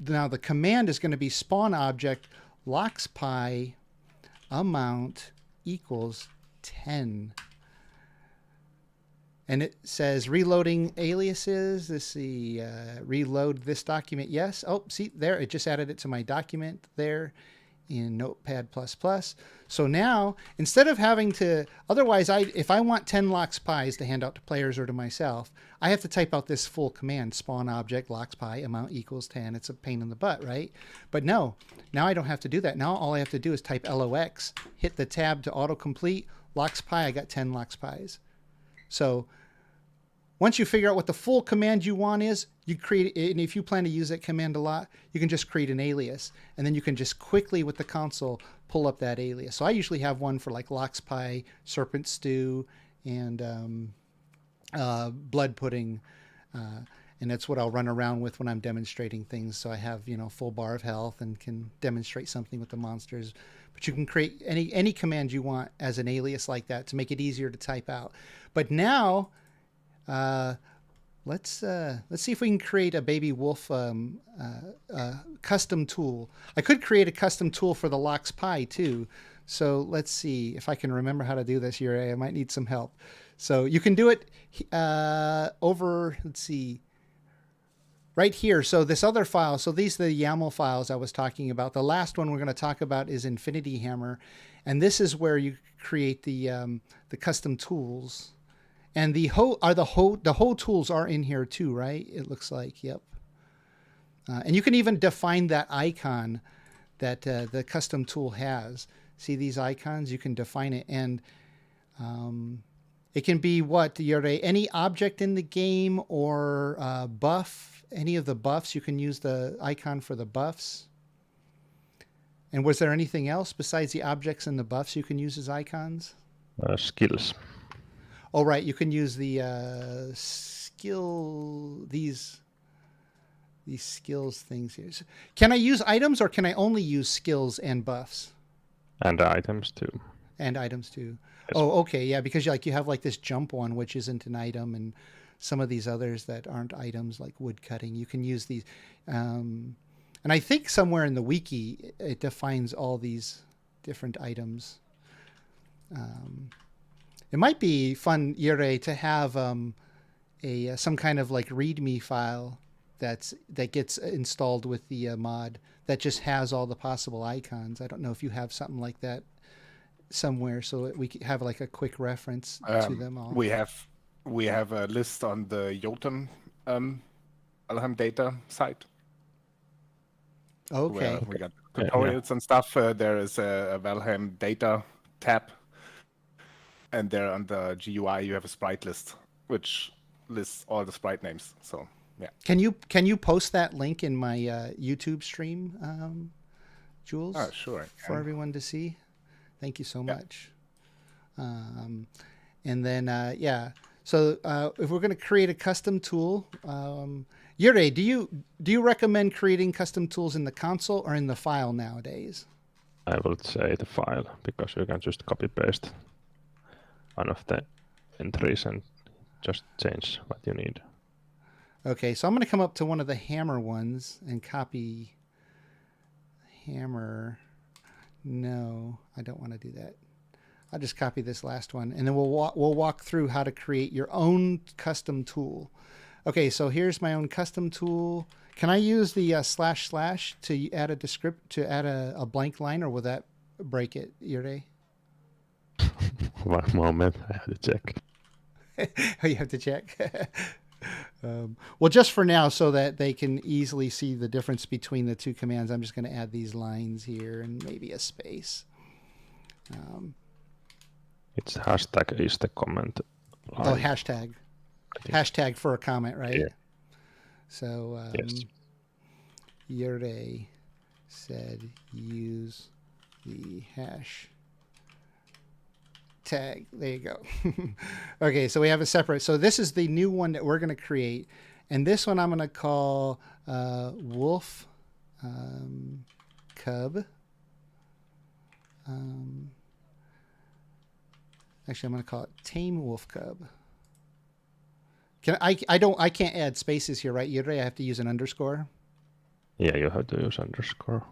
Now the command is going to be spawn object loxpy amount equals 10. And it says reloading aliases. Let's see, reload this document. Yes. Oh, see there, it just added it to my document there in Notepad++. So now, instead of having to, otherwise, if I want 10 loxpies to hand out to players or to myself, I have to type out this full command, spawn object loxpy amount equals 10. It's a pain in the butt, right? But no, now I don't have to do that. Now all I have to do is type LOX, hit the tab to autocomplete, loxpy, I got 10 loxpies. So once you figure out what the full command you want is, you create it, and if you plan to use that command a lot, you can just create an alias, and then you can just quickly with the console pull up that alias. So I usually have one for like loxpy, serpent stew, and blood pudding, and that's what I'll run around with when I'm demonstrating things. So I have full bar of health and can demonstrate something with the monsters. But you can create any command you want as an alias like that to make it easier to type out. But now let's see if we can create a baby wolf custom tool. I could create a custom tool for the Lox Pie too. So let's see if I can remember how to do this here. I might need some help. So you can do it over, let's see, right here. So this other file, so these are the YAML files I was talking about. The last one we're going to talk about is Infinity Hammer. And this is where you create the custom tools. And the whole tools are in here too, right? It looks like, yep. And you can even define that icon that the custom tool has. See these icons? You can define it. And it can be what? Any object in the game or buff, any of the buffs. You can use the icon for the buffs. And was there anything else besides the objects and the buffs you can use as icons? Skills. Oh, right. You can use the these skills things here. So can I use items or can I only use skills and buffs? And items too. And items too. Yes. Oh, okay. Yeah, because you have like this jump one, which isn't an item, and some of these others that aren't items like wood cutting. You can use these. And I think somewhere in the wiki, it defines all these different items. It might be fun, Yure, to have some kind of like README file that gets installed with the mod that just has all the possible icons. I don't know if you have something like that somewhere, so we could have like a quick reference to them all. We have a list on the Jotun Valheim data site. Okay. Where we got tutorials and stuff. There is a Valheim data tab. And there on the GUI, you have a sprite list, which lists all the sprite names. So, yeah. Can you post that link in my YouTube stream, Jules? Oh, sure. For everyone to see. Thank you so much. And then, yeah. So if we're going to create a custom tool, Yure, do you recommend creating custom tools in the console or in the file nowadays? I would say the file, because you can just copy paste one of the entries and just change what you need. Okay, so I'm going to come up to one of the hammer ones and copy hammer. No, I don't want to do that. I'll just copy this last one, and then we'll walk through how to create your own custom tool. Okay, so here's my own custom tool. Can I use the / to add a blank line, or will that break it, Yure? One moment, I have to check. Oh, you have to check. Well, just for now, so that they can easily see the difference between the two commands, I'm just going to add these lines here and maybe a space. It's hashtag is the comment line. Oh, hashtag. Hashtag for a comment, right? Yeah. So, yes. Yure said use the hash tag. There you go. Okay, so we have a separate. So this is the new one that we're going to create. And this one I'm going to call Wolf Cub. Actually, I'm going to call it Tame Wolf Cub. I can't add spaces here, right? Yure, I have to use an underscore. Yeah, you have to use underscore.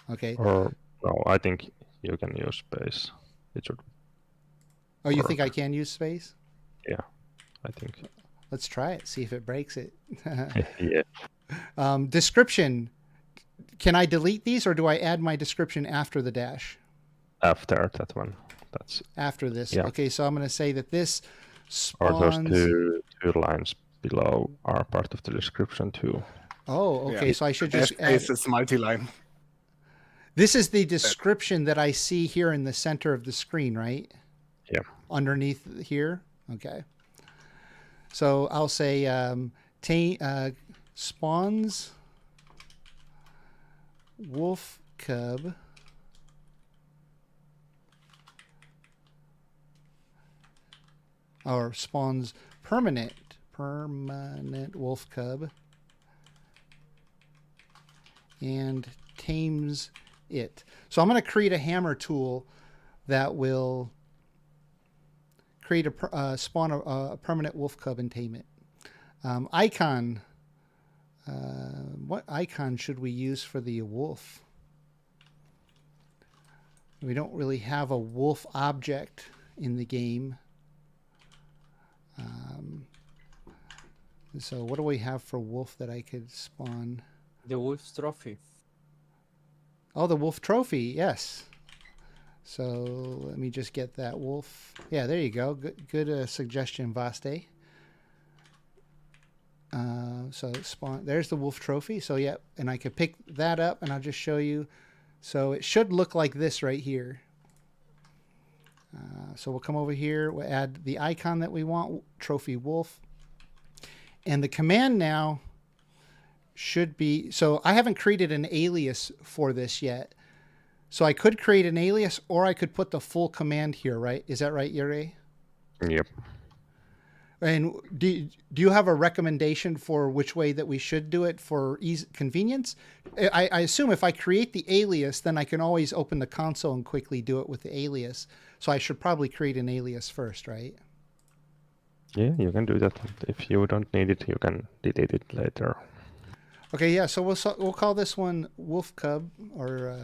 Okay. Or no, I think you can use space. It should. Oh, you think I can use space? Yeah, I think. Let's try it. See if it breaks it. Yeah. Description. Can I delete these, or do I add my description after the dash? After that one. That's after this. Yeah. Okay, so I'm going to say that this spawns. Or those two lines below are part of the description too. Oh, okay. Yeah. So I should just add. It's multi-line. This is the description that I see here in the center of the screen, right? Yeah. Underneath here. Okay. So I'll say spawns wolf cub or spawns permanent wolf cub and tames it. So I'm going to create a hammer tool that will create spawn a permanent wolf cub and tame it. Icon. What icon should we use for the wolf? We don't really have a wolf object in the game. So what do we have for wolf that I could spawn? The wolf's trophy. Oh, the wolf trophy, yes. So let me just get that wolf. Yeah, there you go. Good suggestion, Vaste. So spawn. There's the wolf trophy. So yeah, and I could pick that up, and I'll just show you. So it should look like this right here. So we'll come over here. We'll add the icon that we want, trophy wolf, and the command now should be. So I haven't created an alias for this yet. So I could create an alias, or I could put the full command here, right? Is that right, Yuri? Yep. And do you have a recommendation for which way that we should do it for ease convenience? I assume if I create the alias, then I can always open the console and quickly do it with the alias. So I should probably create an alias first, right? Yeah, you can do that. If you don't need it, you can delete it later. Okay, yeah. So we'll call this one Wolf Cub or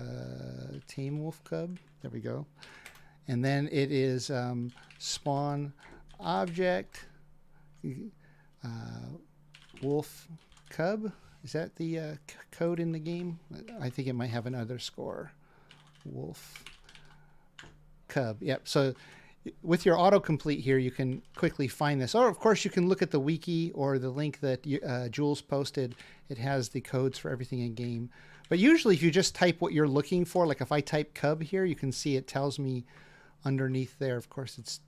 Tame Wolf Cub. There we go. And then it is spawn object. Wolf Cub. Is that the code in the game? I think it might have another score. Wolf Cub. Yep. So with your autocomplete here, you can quickly find this. Or, of course, you can look at the wiki or the link that Jules posted. It has the codes for everything in game. But usually if you just type what you're looking for, like if I type Cub here, you can see it tells me underneath there. Of course, it's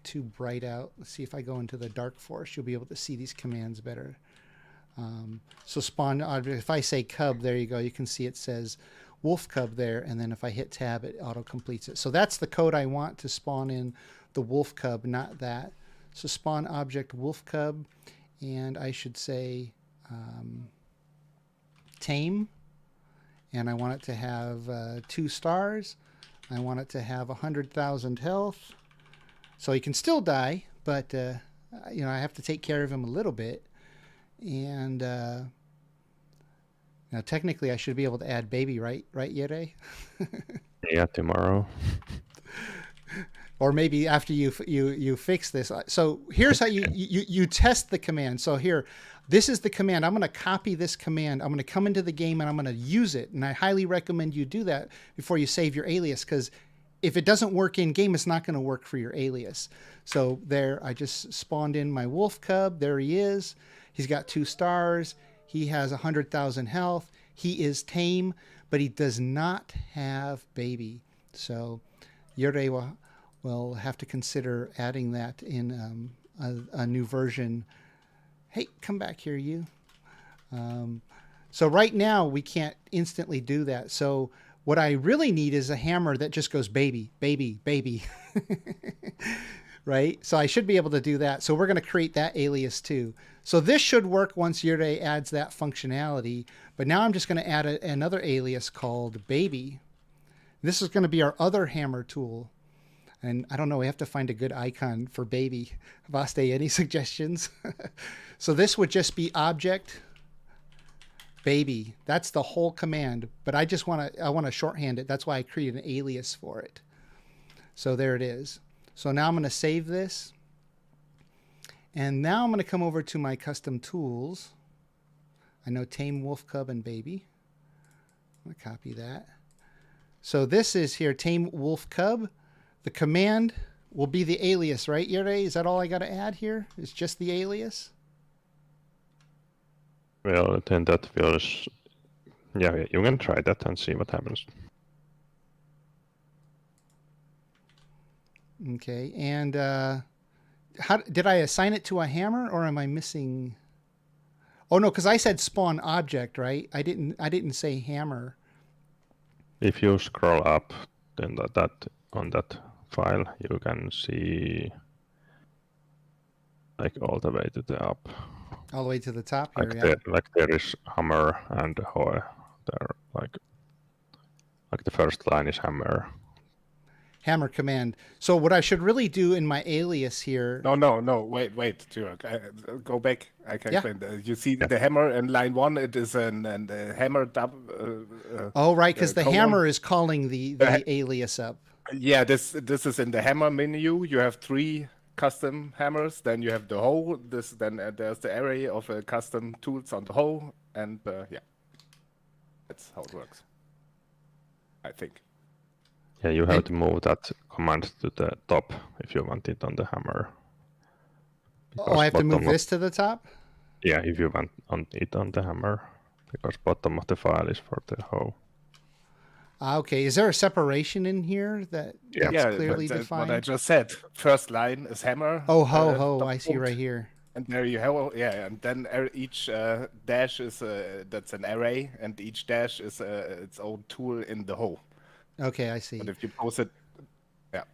too bright out. Let's see if I go into the dark forest, you'll be able to see these commands better. So spawn object, if I say cub, there you go. You can see it says wolf cub there. And then if I hit tab, it auto completes it. So that's the code I want to spawn in the wolf cub, not that. So spawn object wolf cub. And I should say tame. And I want it to have 2 stars. I want it to have 100,000 health. So he can still die, but, you know, I have to take care of him a little bit. And now technically I should be able to add baby, right, Yere? Yeah, tomorrow. Or maybe after you fix this. So here's how you test the command. So here, this is the command. I'm going to copy this command. I'm going to come into the game and I'm going to use it. And I highly recommend you do that before you save your alias, because if it doesn't work in game, it's not going to work for your alias. So there, I just spawned in my wolf cub. There he is. He's got 2 stars. He has 100,000 health. He is tame, but he does not have baby. So Yure will have to consider adding that in a new version. Hey, come back here, you. So right now we can't instantly do that. So what I really need is a hammer that just goes baby, baby, baby. Right? So I should be able to do that. So we're going to create that alias too. So this should work once Yure adds that functionality. But now I'm just going to add another alias called baby. This is going to be our other hammer tool. And I don't know, we have to find a good icon for baby. Vaste, any suggestions? So this would just be object baby. That's the whole command, but I want to shorthand it. That's why I created an alias for it. So there it is. So now I'm going to save this. And now I'm going to come over to my custom tools. I know tame wolf cub and baby. I'm going to copy that. So this is here, tame wolf cub. The command will be the alias, right, Yure? Is that all I got to add here? It's just the alias? Well, then that feels... Yeah, you can try that and see what happens. Okay, and how did I assign it to a hammer, or am I missing? Oh no, because I said spawn object, right? I didn't say hammer. If you scroll up, then that on that file, you can see like all the way to the up. All the way to the top here, Like there is hammer and hoe. There, like the first line is hammer. hammer command. So what I should really do in my alias here. No. Wait, Jiroc. Go back. I can Yeah. explain. You see the hammer in line 1. It is a hammer Oh, right, because the colon. hammer is calling the alias up. Yeah, this is in the hammer menu. You have 3 custom hammers. Then you have the hoe. Then there's the array of custom tools on the hoe, and yeah, that's how it works. I think. Yeah, you have to move that command to the top if you want it on the hammer. Oh, I have to move this to the top? Yeah, if you want it on the hammer, because bottom of the file is for the hoe. Okay, is there a separation in here that's clearly but defined? what I just said. First line is hammer. Oh, ho, I see right here. And there you have, and then each dash is that's an array, and each dash is its own tool in the hoe. Okay, I see. But if you pose it, yeah.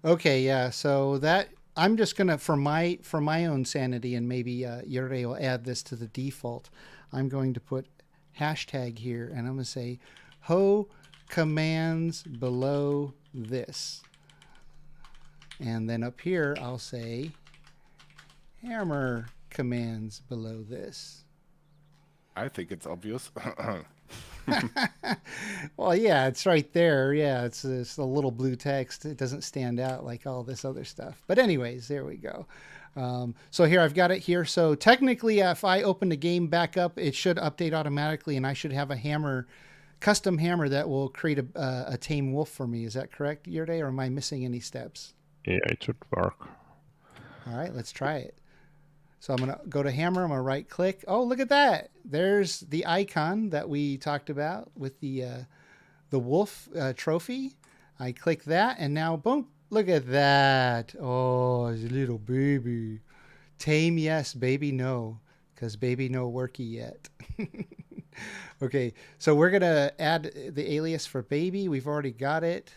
Okay, yeah. So that I'm just gonna for my own sanity, and maybe Yuri will add this to the default. I'm going to put hashtag here, and I'm gonna say ho commands below this, and then up here I'll say hammer commands below this. I think it's obvious. Well, yeah, it's right there. Yeah, it's a little blue text. It doesn't stand out like all this other stuff. But anyways, there we go. So here I've got it here. So technically, if I open the game back up, it should update automatically, and I should have a hammer, custom hammer that will create a tame wolf for me. Is that correct, Yurde, or am I missing any steps? Yeah, it should work. All right, let's try it. So I'm going to go to hammer. I'm going to right click. Oh, look at that. There's the icon that we talked about with the wolf trophy. I click that, and now, boom, look at that. Oh, it's a little baby. Tame, yes. Baby, no. Because baby, no worky yet. Okay, so we're going to add the alias for baby. We've already got it.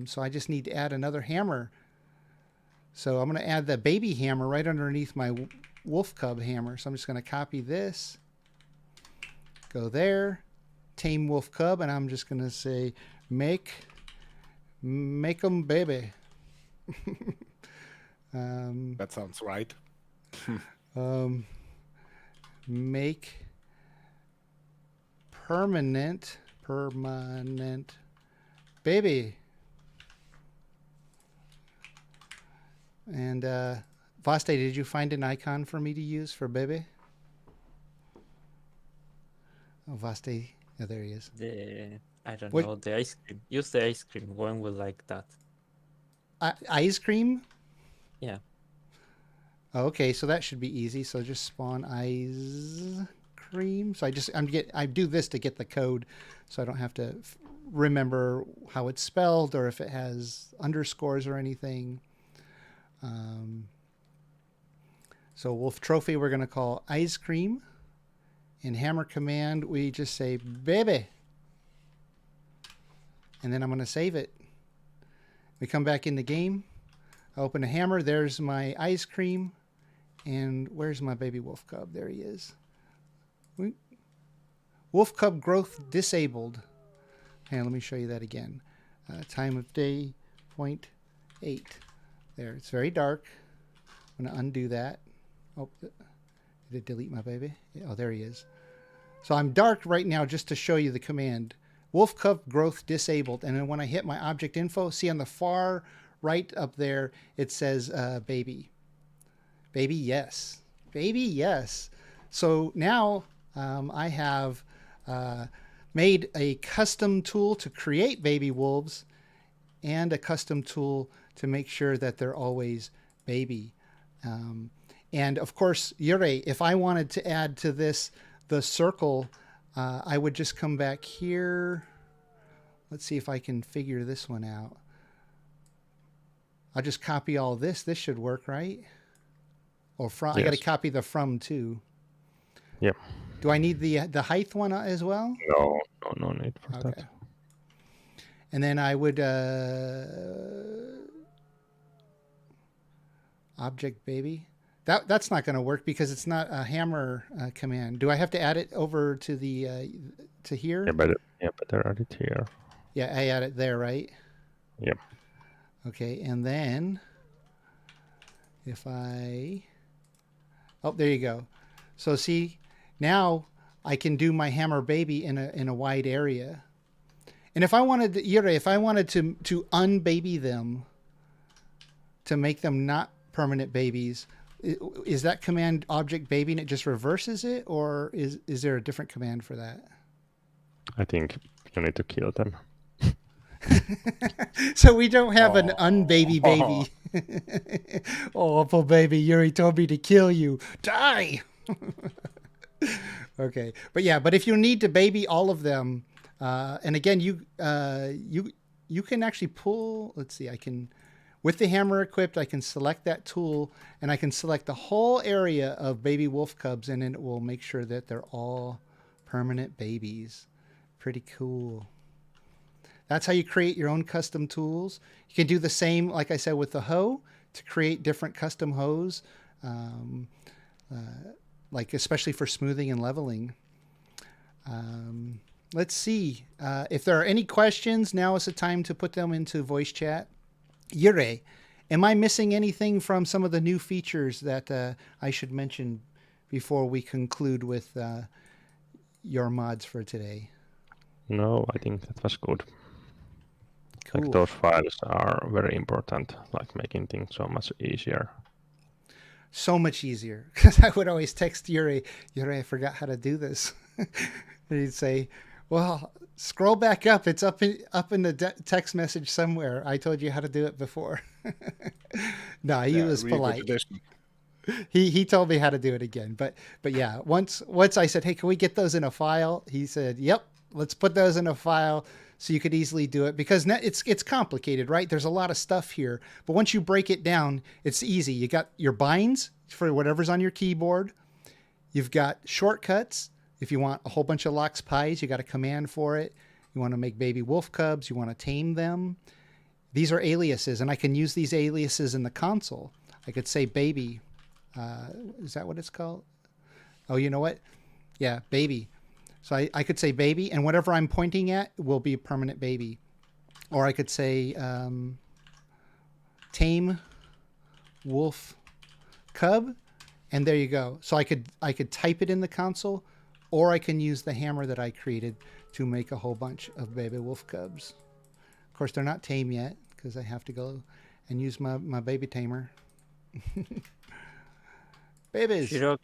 So I just need to add another hammer. So I'm going to add the baby hammer right underneath my wolf cub hammer. So I'm just going to copy this, go there, tame wolf cub, and I'm just going to say make them baby. That sounds right. Make permanent baby. And Vaste, did you find an icon for me to use for baby? Oh, Vaste, oh, there he is. I don't know, the ice cream. Use the ice cream. One will like that. Ice cream? Yeah. Oh, okay, so that should be easy. So just spawn ice cream. So I do this to get the code, so I don't have to remember how it's spelled or if it has underscores or anything. So wolf trophy we're going to call ice cream. In hammer command we just say baby. And then I'm going to save it. We come back in the game. I open a hammer. There's my ice cream. And where's my baby wolf cub? There he is. Wolf cub growth disabled. And let me show you that again. Time of day 0.8. There, it's very dark. I'm going to undo that. Oh, did it delete my baby? Yeah, oh, there he is. So I'm dark right now just to show you the command. Wolf cub growth disabled. And then when I hit my object info, see on the far right up there, it says baby. Baby, yes. Baby, yes. So now I have made a custom tool to create baby wolves and a custom tool to make sure that they're always baby. And of course, Yuri, if I wanted to add to this the circle, I would just come back here. Let's see if I can figure this one out. I'll just copy all this. This should work, right? Or from? Yes. I got to copy the from too. Yep. Do I need the height one as well? No need for that. And then I would object baby. That's not going to work because it's not a hammer command. Do I have to add it over to the to here? Yeah, better add it here. Yeah, I add it there, right? Yep. Okay, and then if I... Oh, there you go. So see, now I can do my hammer baby in a wide area. And if I wanted to, if I wanted to unbaby them, to make them not permanent babies, is that command object baby and it just reverses it, or is there a different command for that? I think you need to kill them. So we don't have an unbaby baby. Oh, poor baby, Yuri told me to kill you. Die! Okay, but if you need to baby all of them, and again, you can actually pull. Let's see, I can, with the hammer equipped, I can select that tool, and I can select the whole area of baby wolf cubs, and then it will make sure that they're all permanent babies. Pretty cool. That's how you create your own custom tools. You can do the same, like I said, with the hoe to create different custom hoes. Like especially for smoothing and leveling. Let's see. If there are any questions, now is the time to put them into voice chat. Yure, am I missing anything from some of the new features that I should mention before we conclude with your mods for today? No, I think that was good. Cool. Like those files are very important, like making things so much easier. So much easier, because I would always text Yuri, I forgot how to do this. And he'd say, well, scroll back up. It's up in the text message somewhere. I told you how to do it before. No, he was polite. He told me how to do it again. But yeah, once I said, hey, can we get those in a file? He said, yep, let's put those in a file. So you could easily do it, because it's complicated, right? There's a lot of stuff here, but once you break it down, it's easy. You got your binds for whatever's on your keyboard. You've got shortcuts. If you want a whole bunch of lox pies, you got a command for it. You want to make baby wolf cubs. You want to tame them. These are aliases, and I can use these aliases in the console. I could say baby. Is that what it's called? Oh, you know what? Yeah, baby. So I could say baby, and whatever I'm pointing at will be a permanent baby. Or I could say tame wolf cub, and there you go. So I could type it in the console, or I can use the hammer that I created to make a whole bunch of baby wolf cubs. Of course, they're not tame yet, because I have to go and use my baby tamer. Babies. Jiroc,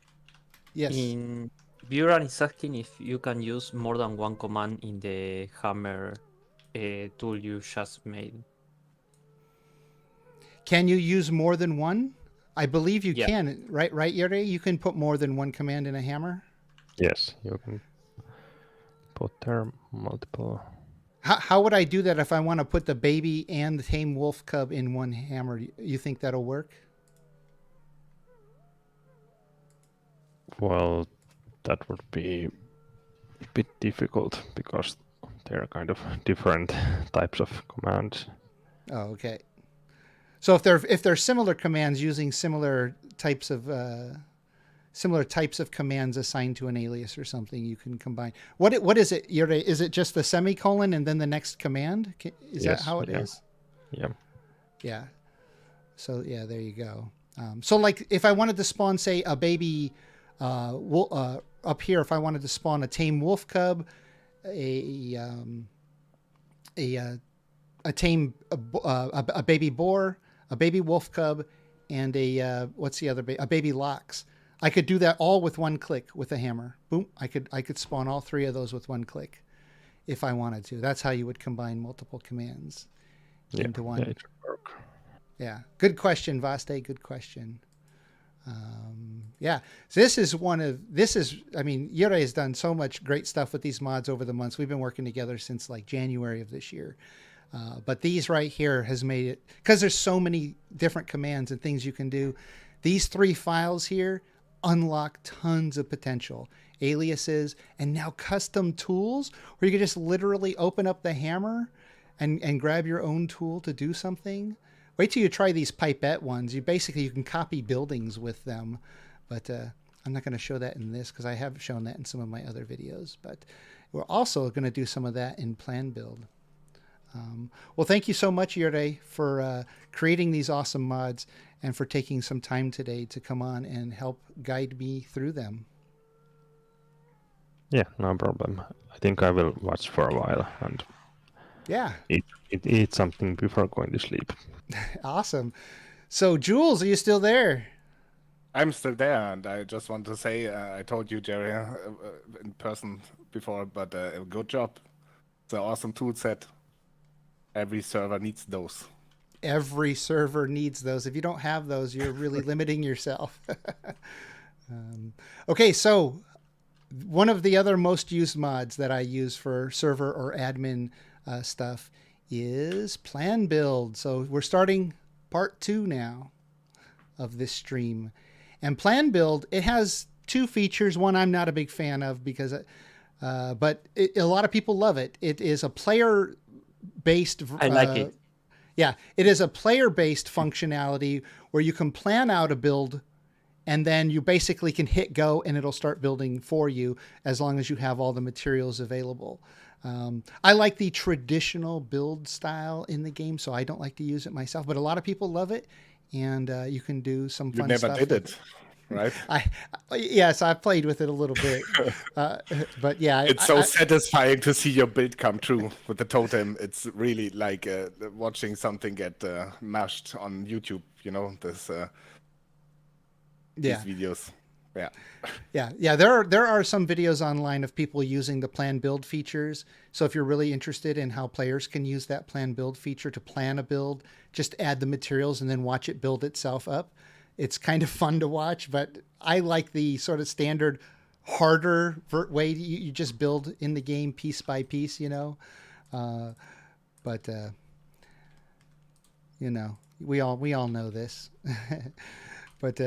Yes. Buran is asking if you can use more than one command in the hammer tool you just made. Can you use more than one? I believe you can, right, Yuri? You can put more than one command in a hammer? Yes, you can put there multiple. How would I do that if I want to put the baby and the tame wolf cub in one hammer? You think that'll work? Well, that would be a bit difficult, because they're kind of different types of commands. Oh, okay. So if they're similar commands using similar types of commands assigned to an alias or something, you can combine. What is it? Is it just the semicolon and then the next command? Is that how it is? Yeah. Yeah. So yeah, there you go. So like if I wanted to spawn, say, a baby up here, if I wanted to spawn a tame wolf cub, a tame a baby boar, a baby wolf cub, and what's the other a baby lox, I could do that all with one click with a hammer. Boom! I could spawn all three of those with one click, if I wanted to. That's how you would combine multiple commands into one. Yeah, it would work. Yeah, good question, Vaste. Good question. Yeah, so I mean, Yuri has done so much great stuff with these mods over the months. We've been working together since like January of this year. But these right here has made it, because there's so many different commands and things you can do. These 3 files here unlock tons of potential. Aliases, and now custom tools where you can just literally open up the hammer and grab your own tool to do something. Wait till you try these pipette ones. You can copy buildings with them, but I'm not going to show that in this, because I have shown that in some of my other videos. But we're also going to do some of that in plan build. Well, thank you so much, Yuri, for creating these awesome mods and for taking some time today to come on and help guide me through them. Yeah, no problem. I think I will watch for a while and Yeah, eat something before going to sleep. awesome. So, Jules, are you still there? I'm still there, and I just want to say I told you, Jerry, in person before, but good job. It's an awesome tool set. Every server needs those. Every server needs those. If you don't have those, you're really limiting yourself. Okay, so one of the other most used mods that I use for server or admin stuff is plan build. So we're starting part 2 now of this stream. And plan build, it has 2 features. One I'm not a big fan of because, but a lot of people love it. It is a player-based. I like it. Yeah, it is a player-based functionality where you can plan out a build and then you basically can hit go and it'll start building for you as long as you have all the materials available. I like the traditional build style in the game, so I don't like to use it myself, but a lot of people love it, and you can do some fun You stuff. never did it, right? Yes, I played with it a little bit, but yeah. It's so satisfying to see your build come true with the totem. It's really like watching something get mashed on YouTube, you know, these videos. Yeah. There are some videos online of people using the plan build features. So if you're really interested in how players can use that plan build feature to plan a build, just add the materials and then watch it build itself up. It's kind of fun to watch, but I like the sort of standard harder way you just build in the game piece by piece, you know. But you know, we all know this. But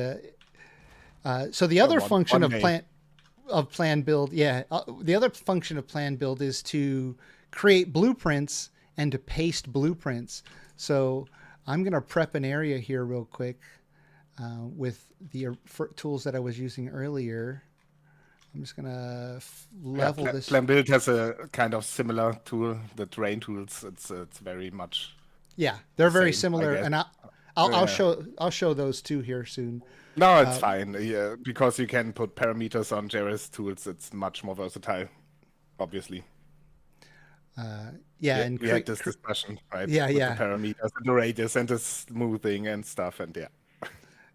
so the other function of plan build, the other function of plan build is to create blueprints and to paste blueprints. So I'm going to prep an area here real quick with the tools that I was using earlier. I'm just going to level this. Plan build has a kind of similar tool, the terrain tools. It's very much. Yeah, they're very same, similar, and I'll show those two here soon. No, it's fine. Yeah, because you can put parameters on Jerry's tools. It's much more versatile, obviously. And we had this discussion, right? Yeah, with yeah. The parameters, and the radius, and the smoothing and stuff, and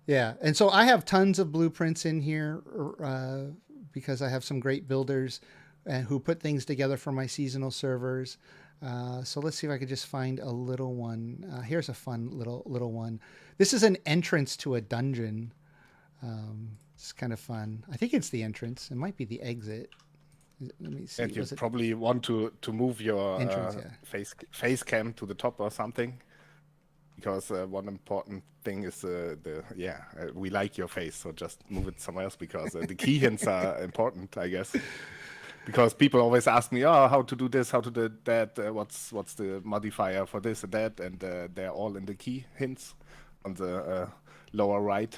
Yeah, and so I have tons of blueprints in here because I have some great builders who put things together for my seasonal servers. So let's see if I could just find a little one. Here's a fun little one. This is an entrance to a dungeon. It's kind of fun. I think it's the entrance. It might be the exit. Let me see. And you probably want to move your entrance, face cam to the top or something, because one important thing is we like your face, so just move it somewhere else, because the key hints are important, I guess. Because people always ask me, how to do this, how to do that, what's the modifier for this and that, and they're all in the key hints on the lower right.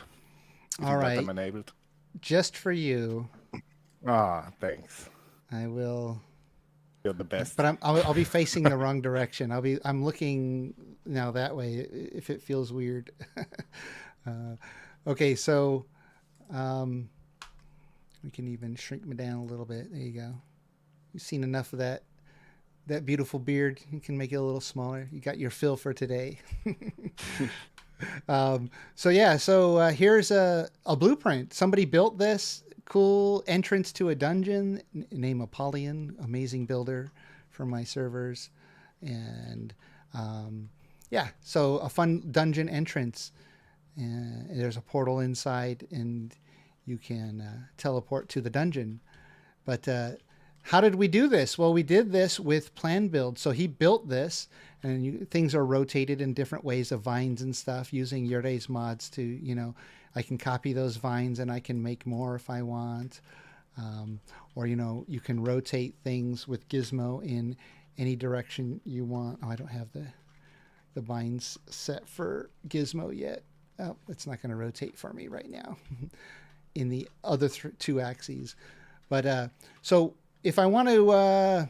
All right. Them enabled. Just for you. Thanks. I will. You're the best. But I'll be facing the wrong direction. I'm looking now that way if it feels weird. Okay, so we can even shrink me down a little bit. There you go. You've seen enough of that beautiful beard. You can make it a little smaller. You got your fill for today. So here's a blueprint. Somebody built this cool entrance to a dungeon. Name Apollyon, amazing builder for my servers, and so a fun dungeon entrance. And there's a portal inside, and you can teleport to the dungeon. But how did we do this? Well, we did this with plan build. So he built this, and things are rotated in different ways of vines and stuff using Yuri's mods to, I can copy those vines and I can make more if I want. Or, you can rotate things with Gizmo in any direction you want. Oh, I don't have the vines set for Gizmo yet. Oh, it's not going to rotate for me right now in the other 2 axes. But so if I want to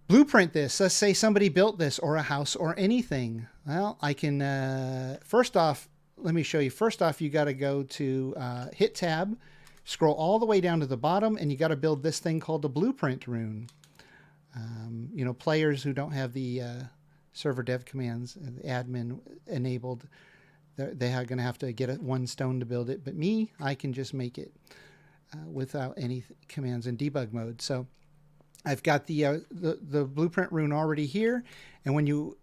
blueprint this. Let's say somebody built this or a house or anything. Well, I can, first off, let me show you. First off, you got to go to hit tab, scroll all the way down to the bottom, and you got to build this thing called the blueprint rune. You know, players who don't have the server dev commands, the admin enabled, they are going to have to get one stone to build it. But me, I can just make it without any commands in debug mode. So I've got the blueprint rune already here, and when you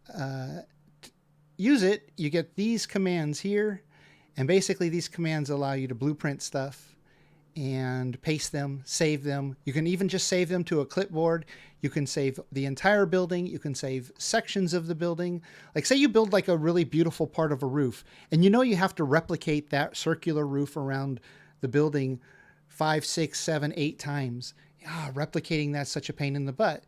use it, you get these commands here, and basically these commands allow you to blueprint stuff and paste them, save them. You can even just save them to a clipboard. You can save the entire building. You can save sections of the building. Like say you build like a really beautiful part of a roof, and you know you have to replicate that circular roof around the building 5, 6, 7, 8 times. Replicating that's such a pain in the butt.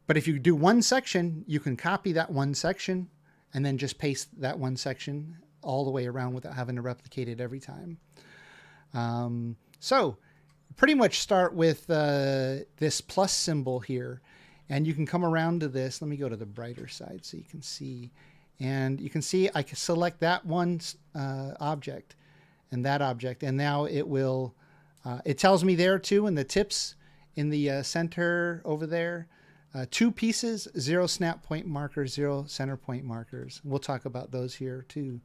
But if you do one section, you can copy that one section and then just paste that one section all the way around without having to replicate it every time. So pretty much start with this plus symbol here, and you can come around to this. Let me go to the brighter side so you can see. And you can see I can select that one object and that object, and now it will, it tells me there too in the tips in the center over there, 2 pieces, 0 snap point markers, 0 center point markers. We'll talk about those here too.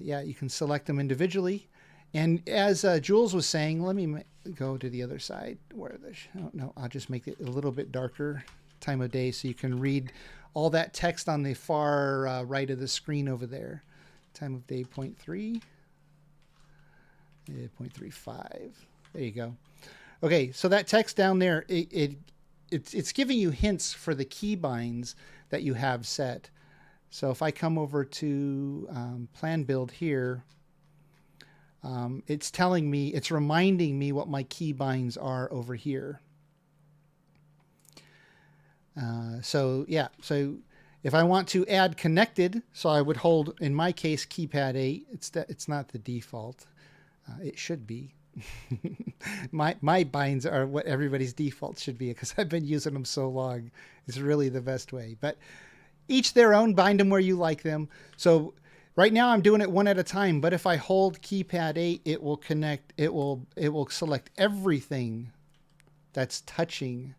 Yeah, you can select them individually. And as Jules was saying, let me go to the other side where no, I'll just make it a little bit darker time of day so you can read all that text on the far right of the screen over there. Time of day 0.3, 0.35. There you go. Okay, so that text down there, it's giving you hints for the keybinds that you have set. So if I come over to plan build here, it's telling me, it's reminding me what my keybinds are over here. So yeah, so if I want to add connected, so I would hold, in my case, keypad 8. It's not the default. It should be. my binds are what everybody's default should be because I've been using them so long. It's really the best way. But each their own, bind them where you like them. So right now I'm doing it one at a time, but if I hold keypad 8, it will connect, it will select everything that's touching.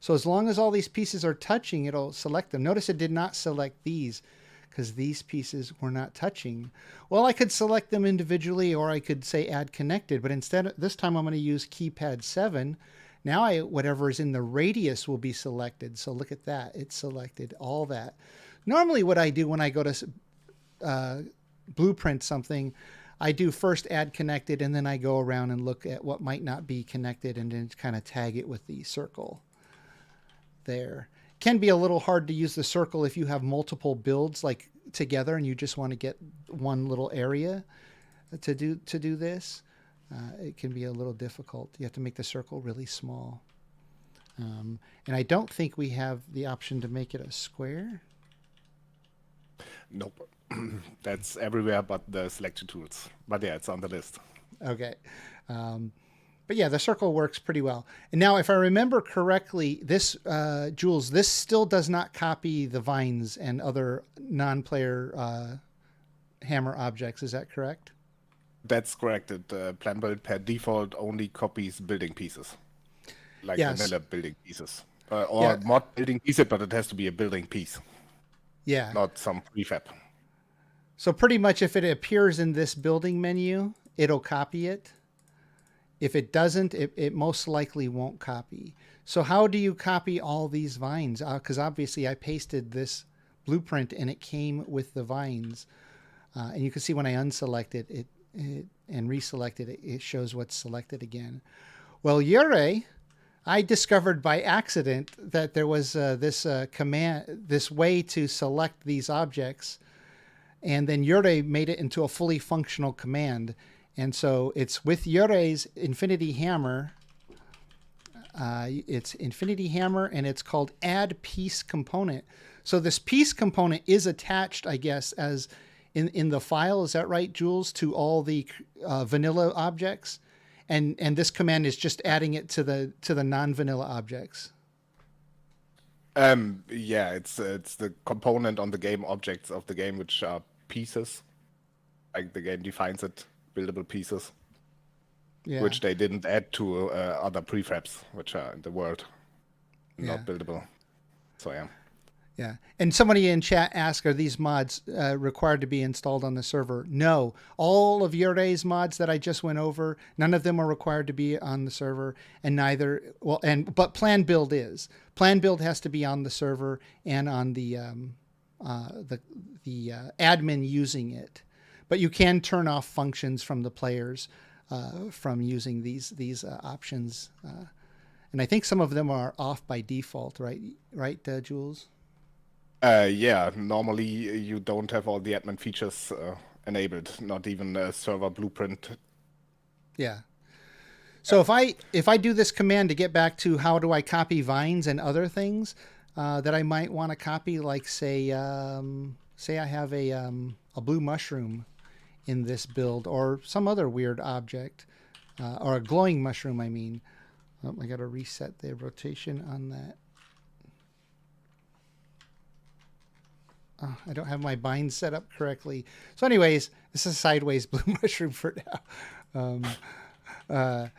So as long as all these pieces are touching, it'll select them. Notice it did not select these because these pieces were not touching. Well, I could select them individually, or I could say add connected, but instead this time I'm going to use keypad 7. Now whatever is in the radius will be selected. So look at that. It's selected all that. Normally what I do when I go to blueprint something, I do first add connected, and then I go around and look at what might not be connected and then kind of tag it with the circle there. Can be a little hard to use the circle if you have multiple builds like together and you just want to get one little area to do this. It can be a little difficult. You have to make the circle really small. And I don't think we have the option to make it a square. Nope. That's everywhere but the selection tools. But yeah, it's on the list. Okay. But yeah, the circle works pretty well. And now if I remember correctly, this, Jules, this still does not copy the vines and other non-player hammer objects. Is that correct? That's correct. Plan build per default only copies building pieces. Like Yes. vanilla building pieces. Or mod building pieces, but it has to be a building piece. Yeah. Not some prefab. So pretty much if it appears in this building menu, it'll copy it. If it doesn't, it most likely won't copy. So how do you copy all these vines? Because obviously I pasted this blueprint and it came with the vines. And you can see when I unselect it and reselect it, it shows what's selected again. Well, Jiroc, I discovered by accident that there was this command, this way to select these objects. And then Jiroc made it into a fully functional command. And so it's with Jiroc's Infinity Hammer. It's Infinity Hammer, and it's called Add Piece Component. So this piece component is attached, I guess, as in the file. Is that right, Jules? To all the vanilla objects, and this command is just adding it to the non-vanilla objects. Yeah, it's the component on the game objects of the game which are pieces, like the game defines it, buildable pieces, Yeah. which they didn't add to other prefabs which are in the world, not Yeah. buildable. So yeah. Yeah. And somebody in chat asked, are these mods required to be installed on the server? No. All of Yuray's mods that I just went over, none of them are required to be on the server, and neither, but Plan Build is. Plan Build has to be on the server and on the admin using it. But you can turn off functions from the players from using these options. And I think some of them are off by default, right? Right, Jules? Yeah, normally you don't have all the admin features enabled, not even a server blueprint. Yeah. So if I do this command to get back to how do I copy vines and other things that I might want to copy, like say I have a blue mushroom in this build or some other weird object or a glowing mushroom, I mean. Oh, I got to reset the rotation on that. I don't have my bind set up correctly. So anyways, this is sideways blue mushroom for now.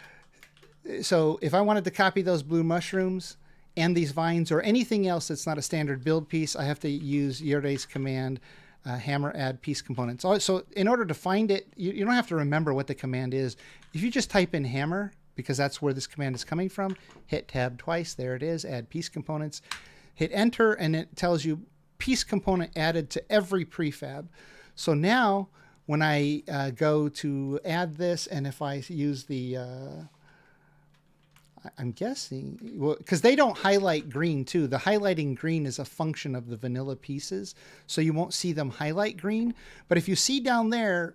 So if I wanted to copy those blue mushrooms and these vines or anything else that's not a standard build piece, I have to use Yuray's command, hammer add piece components. So in order to find it, you don't have to remember what the command is. If you just type in hammer, because that's where this command is coming from, hit tab twice, there it is, add piece components, hit enter, and it tells you piece component added to every prefab. So now when I go to add this, and if I use the, I'm guessing, well, because they don't highlight green too. The highlighting green is a function of the vanilla pieces, so you won't see them highlight green. But if you see down there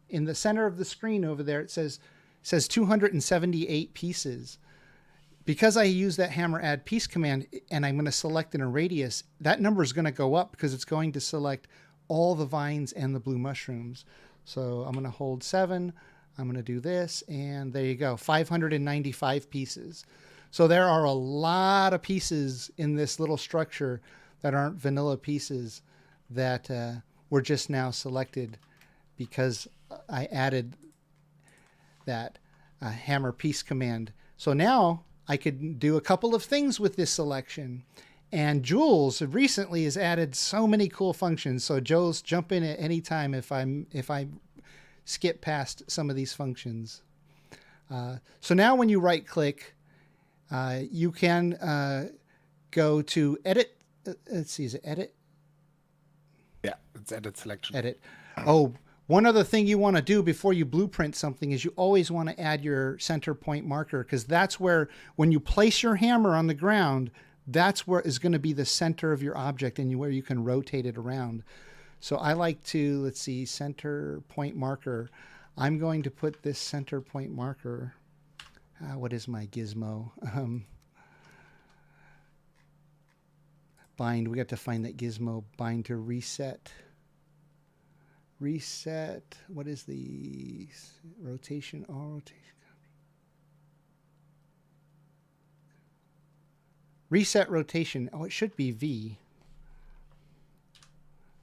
in the center of the screen over there, it says 278 pieces. Because I use that hammer add piece command and I'm going to select in a radius, that number is going to go up because it's going to select all the vines and the blue mushrooms. So I'm going to hold 7. I'm going to do this, and there you go, 595 pieces. So there are a lot of pieces in this little structure that aren't vanilla pieces that were just now selected because I added that hammer piece command. So now I could do a couple of things with this selection. And Jules recently has added so many cool functions. So Jules, jump in at any time if I skip past some of these functions. So now when you right click, you can go to edit. Let's see, is it edit? Yeah, it's edit selection. Edit. Oh, one other thing you want to do before you blueprint something is you always want to add your center point marker, because that's where, when you place your hammer on the ground, that's where is going to be the center of your object and where you can rotate it around. So I like to, let's see, center point marker. I'm going to put this center point marker. What is my gizmo? Bind. We got to find that gizmo. Bind to reset. Reset. What is the rotation? All rotation. Reset rotation. Oh, it should be V.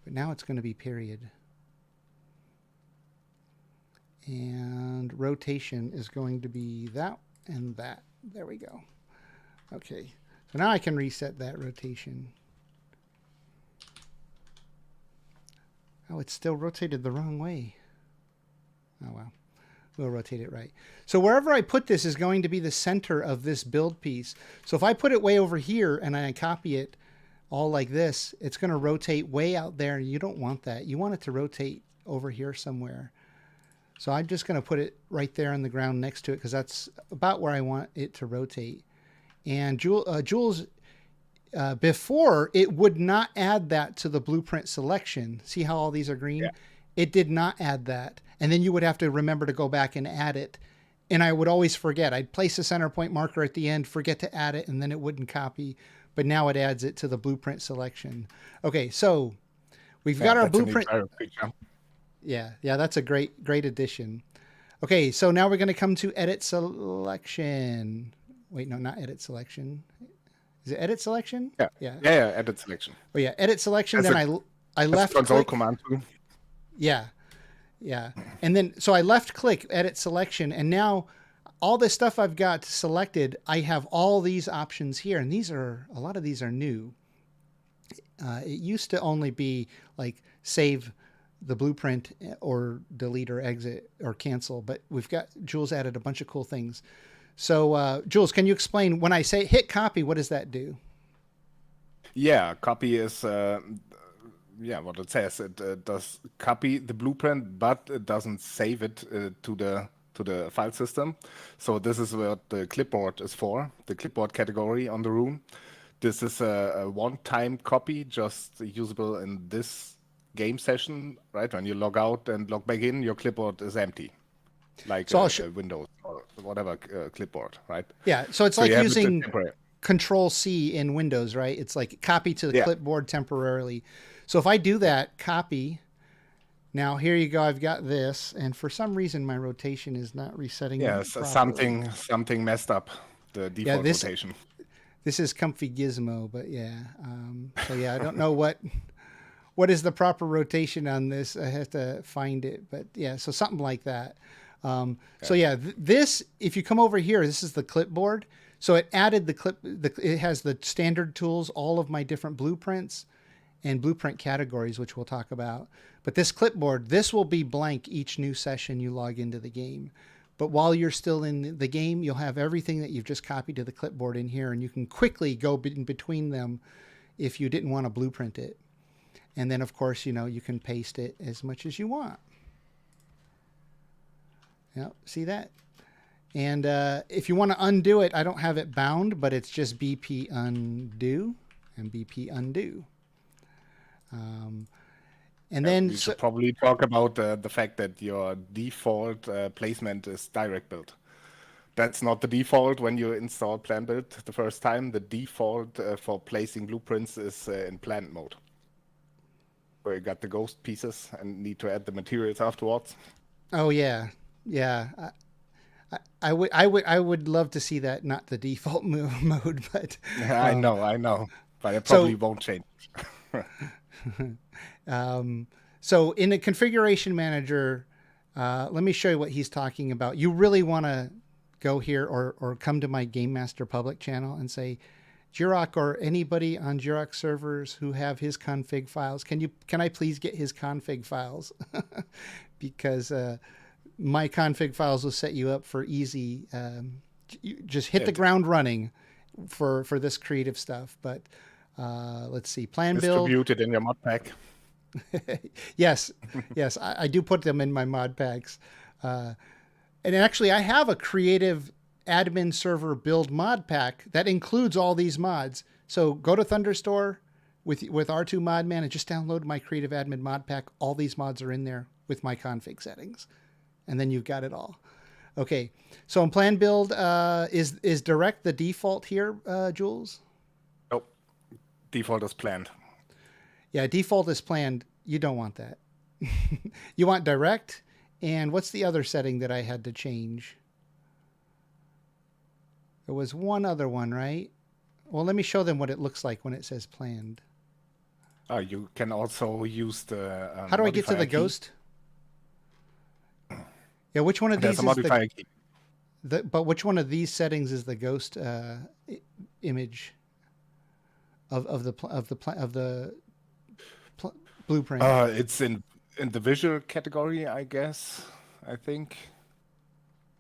But now it's going to be period. And rotation is going to be that and that. There we go. Okay. So now I can reset that rotation. Oh, it's still rotated the wrong way. Oh, well. We'll rotate it right. So wherever I put this is going to be the center of this build piece. So if I put it way over here and I copy it all like this, it's going to rotate way out there. You don't want that. You want it to rotate over here somewhere. So I'm just going to put it right there on the ground next to it because that's about where I want it to rotate. And Jules, before, it would not add that to the blueprint selection. See how all these are green? Yeah. It did not add that. And then you would have to remember to go back and add it. And I would always forget. I'd place a center point marker at the end, forget to add it, and then it wouldn't copy. But now it adds it to the blueprint selection. Okay, so we've got our blueprint. Yeah, that's a great addition. Okay, so now we're going to come to edit selection. Wait, no, not edit selection. Is it edit selection? Yeah. Yeah. Yeah. Edit selection. Oh yeah, edit selection. That's Then I That's left control click. command too. Yeah. Yeah. And then, so I left click edit selection, and now all this stuff I've got selected, I have all these options here. And a lot of these are new. It used to only be like save the blueprint or delete or exit or cancel, but Jules added a bunch of cool things. So, Jules, can you explain when I say hit copy, what does that do? Yeah, copy is what it says. It does copy the blueprint, but it doesn't save it to the file system. So this is what the clipboard is for, the clipboard category on the rune. This is a one-time copy, just usable in this game session, right? When you log out and log back in, your clipboard is empty, like So Windows or whatever clipboard, right? Yeah, so it's So like you have it using temporary. Control C in Windows, right? It's like copy to the Yeah. clipboard temporarily. So if I do that, copy. Now here you go. I've got this, and for some reason my rotation is not resetting. Yeah, properly. something messed up the default this- rotation. This is comfy gizmo, but yeah. So yeah, I don't know what is the proper rotation on this. I have to find it, but yeah, so something like that. So yeah, this, if you come over here, this is the clipboard. So it added it has the standard tools, all of my different blueprints and blueprint categories, which we'll talk about. But this clipboard, this will be blank each new session you log into the game. But while you're still in the game, you'll have everything that you've just copied to the clipboard in here, and you can quickly go in between them if you didn't want to blueprint it. And then, of course, you can paste it as much as you want. Yeah, see that? And if you want to undo it, I don't have it bound, but it's just BP undo and BP undo. And then We should probably talk about the fact that your default placement is direct build. That's not the default when you install plan build the first time. The default for placing blueprints is in plant mode, where you got the ghost pieces and need to add the materials afterwards. Oh yeah, yeah. I would love to see that, not the default mode, but I know, but it probably won't change. So in the configuration manager, let me show you what he's talking about. You really want to go here or come to my Gamemaster public channel and say, Jiroc, or anybody on Jiroc servers who have his config files, can I please get his config files? Because my config files will set you up for easy. You just hit the ground running for this creative stuff. But let's see, plan build. Distributed in your mod pack. Yes, I do put them in my mod packs. And actually, I have a creative admin server build mod pack that includes all these mods. So go to Thunderstore with R2 Modman and just download my creative admin mod pack. All these mods are in there with my config settings. And then you've got it all. Okay, so in plan build, is direct the default here, Jules? Nope. Default is planned. Yeah, default is planned. You don't want that. You want direct. And what's the other setting that I had to change? There was one other one, right? Well, let me show them what it looks like when it says planned. You can also use the. How do I get to the key. ghost? Yeah, which one of There's these a is modifier key. but which one of these settings is the ghost image of the blueprint? It's in the visual category, I guess. I think.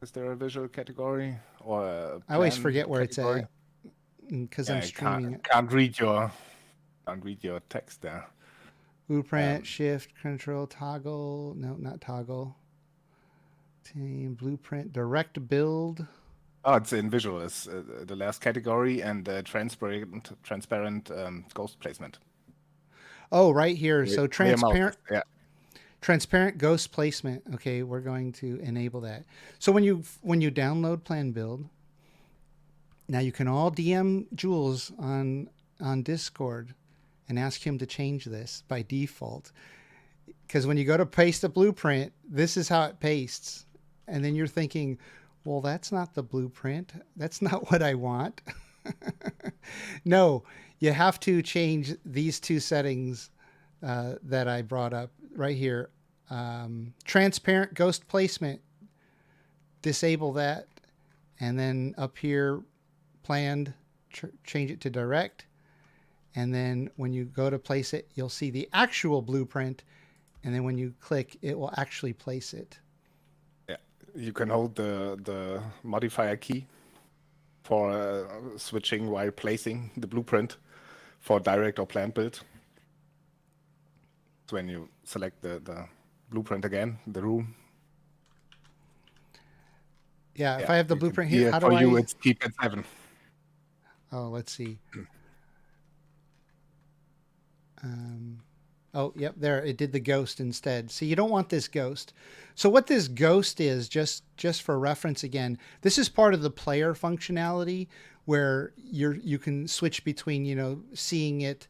Is there a visual category or? I always forget where it's at because I'm streaming it. Can't read your text there. Blueprint, shift, control, toggle. No, not toggle. Team blueprint, direct build. Oh, it's in visual. It's the last category, and transparent ghost placement. Oh, right here. So transparent. Yeah. Transparent ghost placement. Okay, we're going to enable that. So when you download plan build, now you can all DM Jules on Discord and ask him to change this by default. Because when you go to paste a blueprint, this is how it pastes. And then you're thinking, well, that's not the blueprint. That's not what I want. No, you have to change these two settings that I brought up right here. Transparent ghost placement, disable that. And then up here, planned, change it to direct. And then when you go to place it, you'll see the actual blueprint. And then when you click, it will actually place it. Yeah, you can hold the modifier key for switching while placing the blueprint for direct or planned build. So when you select the blueprint again, the room. Yeah, if I have the blueprint here, how do for I... you, it's keep at 7. Oh, let's see. Oh, yep, there. It did the ghost instead. See, you don't want this ghost. So what this ghost is, just for reference again, this is part of the player functionality where you can switch between, you know, seeing it,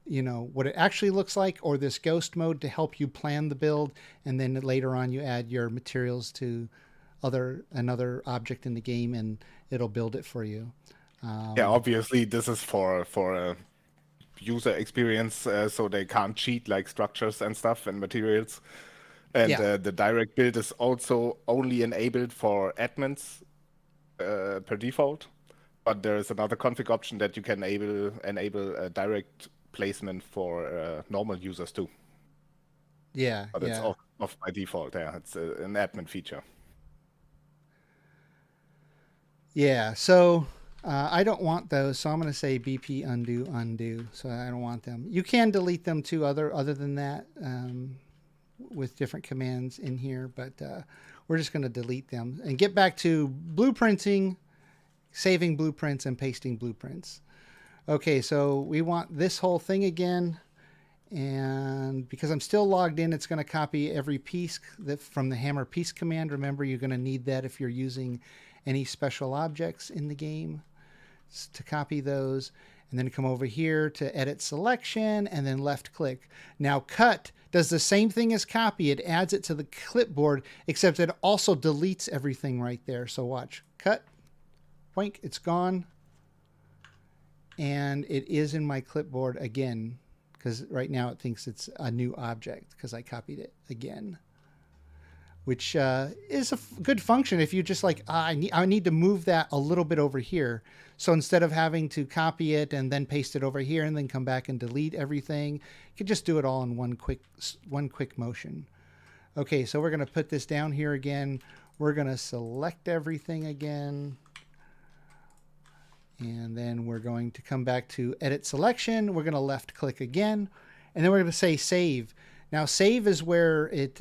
you know, what it actually looks like, or this ghost mode to help you plan the build. And then later on, you add your materials to another object in the game, and it'll build it for you. Yeah, obviously this is for user experience, so they can't cheat like structures and stuff and materials. And Yeah. the direct build is also only enabled for admins per default. But there is another config option that you can enable a direct placement for normal users too. Yeah, But it's off by default. Yeah, it's an admin feature. Yeah, so I don't want those, so I'm going to say BP undo. So I don't want them. You can delete them too, other than that, with different commands in here, but we're just going to delete them and get back to blueprinting, saving blueprints, and pasting blueprints. Okay, so we want this whole thing again. And because I'm still logged in, it's going to copy every piece from the hammer piece command. Remember, you're going to need that if you're using any special objects in the game to copy those. And then come over here to edit selection and then left click. Now cut does the same thing as copy. It adds it to the clipboard, except it also deletes everything right there. So watch. Cut. Boink. It's gone. And it is in my clipboard again, because right now it thinks it's a new object because I copied it again, which is a good function if you just like, I need to move that a little bit over here. So instead of having to copy it and then paste it over here and then come back and delete everything, you can just do it all in one quick motion. Okay, so we're going to put this down here again. We're going to select everything again. And then we're going to come back to edit selection. We're going to left click again. And then we're going to say save. Now save is where it,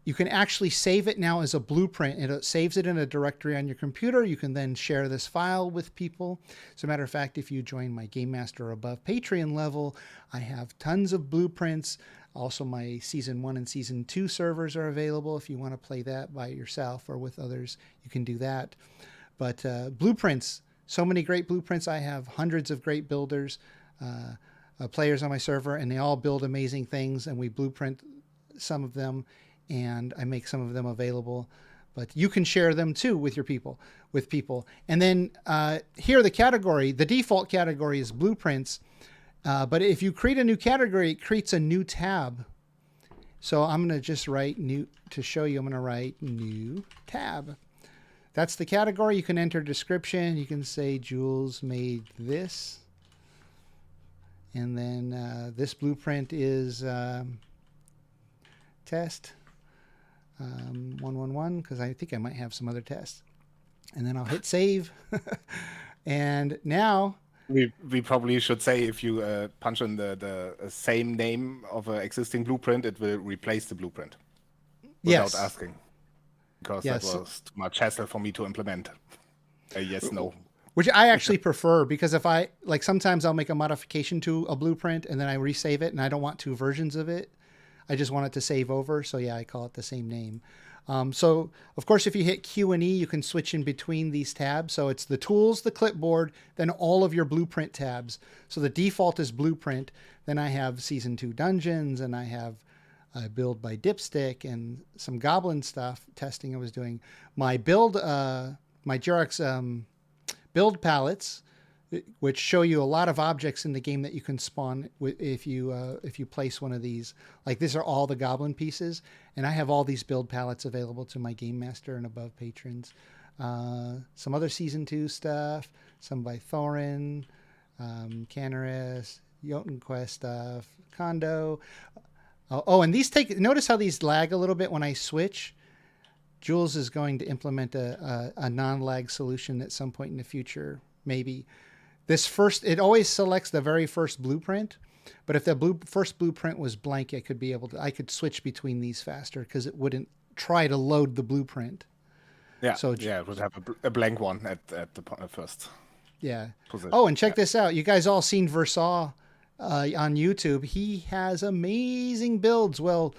you can actually save it now as a blueprint. It saves it in a directory on your computer. You can then share this file with people. As a matter of fact, if you join my Gamemaster or above Patreon level, I have tons of blueprints. Also, my Season 1 and Season 2 servers are available. If you want to play that by yourself or with others, you can do that. But blueprints, so many great blueprints. I have hundreds of great builders, players on my server, and they all build amazing things, and we blueprint some of them, and I make some of them available. But you can share them too with people. And then here, the default category is blueprints. But if you create a new category, it creates a new tab. So I'm going to just write new to show you. I'm going to write new tab. That's the category. You can enter description. You can say Jules made this. And then this blueprint is test 111, because I think I might have some other tests. And then I'll hit save. And now we probably should say if you punch in the same name of an existing blueprint, it will replace the blueprint without asking. Because that was too much hassle for me to implement. Yes, no. Which I actually prefer, because if I, like, sometimes I'll make a modification to a blueprint and then I resave it and I don't want two versions of it. I just want it to save over. So yeah, I call it the same name. So of course, if you hit Q and E, you can switch in between these tabs. So it's the tools, the clipboard, then all of your blueprint tabs. So the default is blueprint. Then I have Season 2 dungeons, and I have build by Dipstick and some goblin stuff testing I was doing. My build, my Jiroc build palettes which show you a lot of objects in the game that you can spawn if you place one of these. Like these are all the goblin pieces, and I have all these build palettes available to my Gamemaster and above patrons. Some other season 2 stuff, some by Thorin, Canaris, Jotun Quest stuff, Kondo. Oh, and these notice how these lag a little bit when I switch. Jules is going to implement a non-lag solution at some point in the future, maybe. It always selects the very first blueprint, but if the first blueprint was blank, I could switch between these faster because it wouldn't try to load the blueprint. Yeah, So yeah, it would have a blank one at the first yeah. position. Oh, and check this out. You guys all seen Versaw on YouTube. He has amazing builds. Well,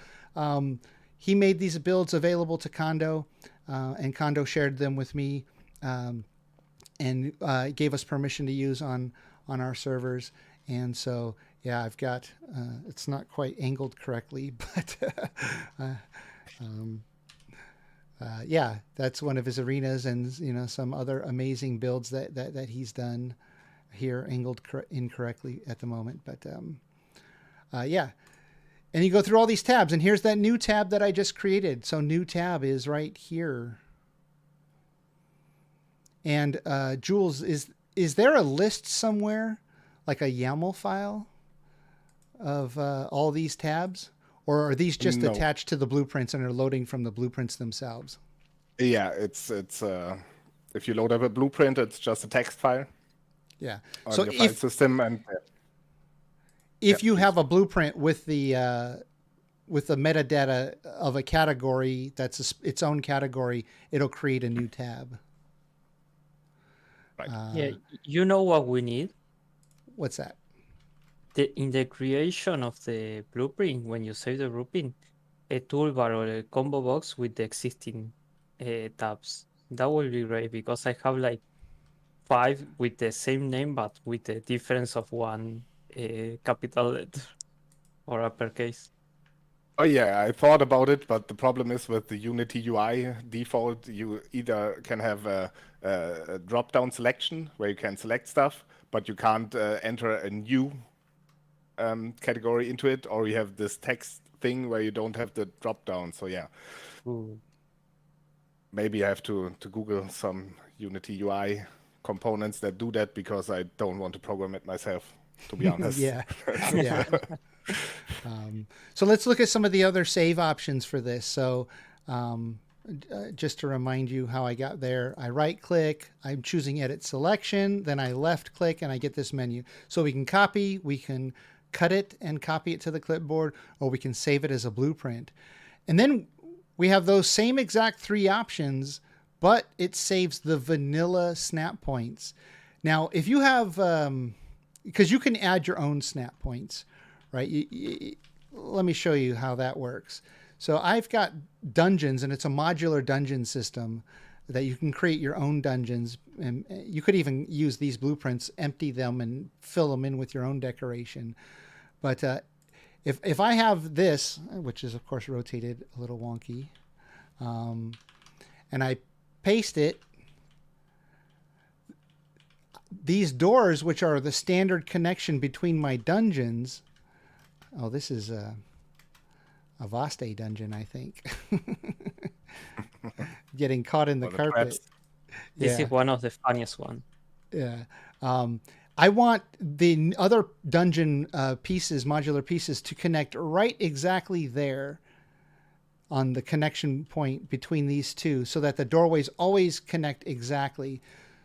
he made these builds available to Kondo, and Kondo shared them with me, and gave us permission to use on our servers. And so, yeah, I've got, it's not quite angled correctly, but yeah, that's one of his arenas, and some other amazing builds that he's done here, angled incorrectly at the moment. But yeah, and you go through all these tabs, and here's that new tab that I just created. So new tab is right here. And Jules, is there a list somewhere, like a YAML file of all these tabs? Or are these just attached to the blueprints and are loading from the blueprints themselves? Yeah, it's if you load up a blueprint, it's just a text file. Yeah. On So your file system, and if you have a blueprint with the metadata of a category that's its own category, it'll create a new tab. Right. Yeah, you know what we need? What's that? In the creation of the blueprint, when you save the blueprint, a toolbar or a combo box with the existing tabs. That will be great because I have like 5 with the same name but with the difference of one capital letter or uppercase. Oh yeah, I thought about it, but the problem is with the Unity UI default, you either can have a drop-down selection where you can select stuff, but you can't enter a new category into it, or you have this text thing where you don't have the drop-down. So yeah, maybe I have to Google some Unity UI components that do that, because I don't want to program it myself, to be honest. Yeah. Yeah. So let's look at some of the other save options for this. So just to remind you how I got there, I right click, I'm choosing edit selection, then I left click and I get this menu. So we can copy, we can cut it and copy it to the clipboard, or we can save it as a blueprint. And then we have those same exact 3 options, but it saves the vanilla snap points. Now, if you have, because you can add your own snap points, right? Let me show you how that works. So I've got dungeons, and it's a modular dungeon system that you can create your own dungeons. And you could even use these blueprints, empty them, and fill them in with your own decoration. But if I have this, which is, of course, rotated a little wonky, and I paste it, these doors, which are the standard connection between my dungeons. Oh, this is a Vaste dungeon, I think. Getting caught in the carpet. This is one of the funniest one. Yeah. I want the other dungeon pieces, modular pieces, to connect right exactly there on the connection point between these two, so that the doorways always connect exactly.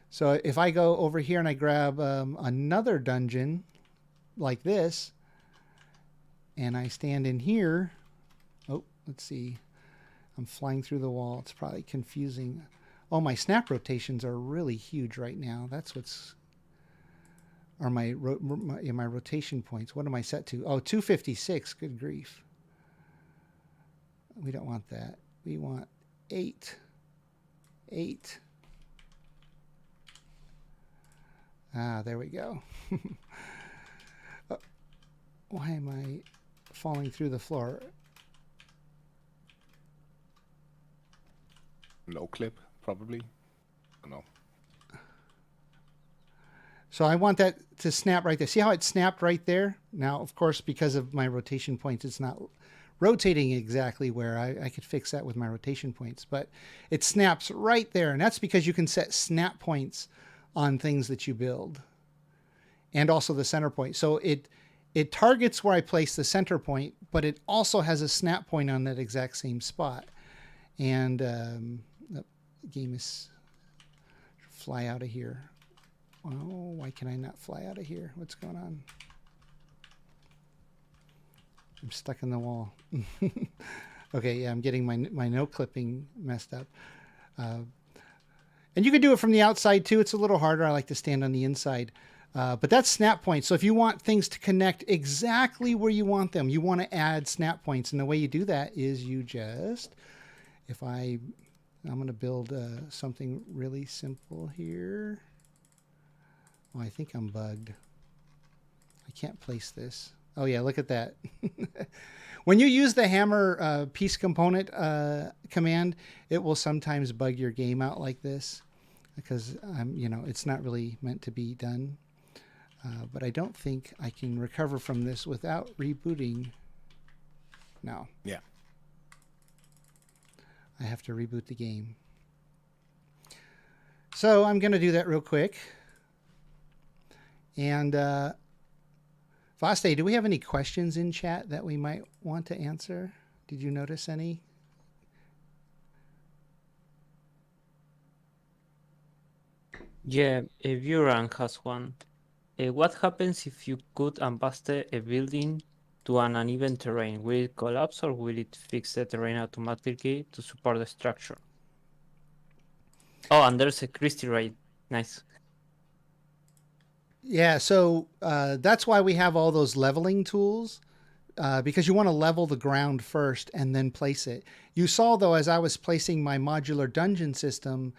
So if I go over here and I grab another dungeon like this, and I stand in here, oh, let's see, I'm flying through the wall. It's probably confusing. Oh, my snap rotations are really huge right now. That's what's, are my rotation points. What am I set to? Oh, 256. Good grief. We don't want that. We want 8. 8. Ah, there we go. Why am I falling through the floor? No clip, probably. I don't know. So I want that to snap right there. See how it snapped right there? Now, of course, because of my rotation points, it's not rotating exactly where I could fix that with my rotation points, but it snaps right there. And that's because you can set snap points on things that you build and also the center point. So it targets where I place the center point, but it also has a snap point on that exact same spot. And the game is fly out of here. Oh, why can I not fly out of here? What's going on? I'm stuck in the wall. Okay, yeah, I'm getting my no clipping messed up. And you can do it from the outside too. It's a little harder. I like to stand on the inside. But that's snap points. So if you want things to connect exactly where you want them, you want to add snap points. And the way you do that is you just, I'm going to build something really simple here. Oh, I think I'm bugged. I can't place this. Oh yeah, look at that. When you use the hammer piece component command, it will sometimes bug your game out like this because it's not really meant to be done. But I don't think I can recover from this without rebooting. No. Yeah. I have to reboot the game. So I'm going to do that real quick. And Vaste, do we have any questions in chat that we might want to answer? Did you notice any? Yeah, Viewran has one. What happens if you cut and paste a building to an uneven terrain? Will it collapse or will it fix the terrain automatically to support the structure? Oh, and there's a Christie raid. Nice. Yeah, so that's why we have all those leveling tools, because you want to level the ground first and then place it. You saw, though, as I was placing my modular dungeon system,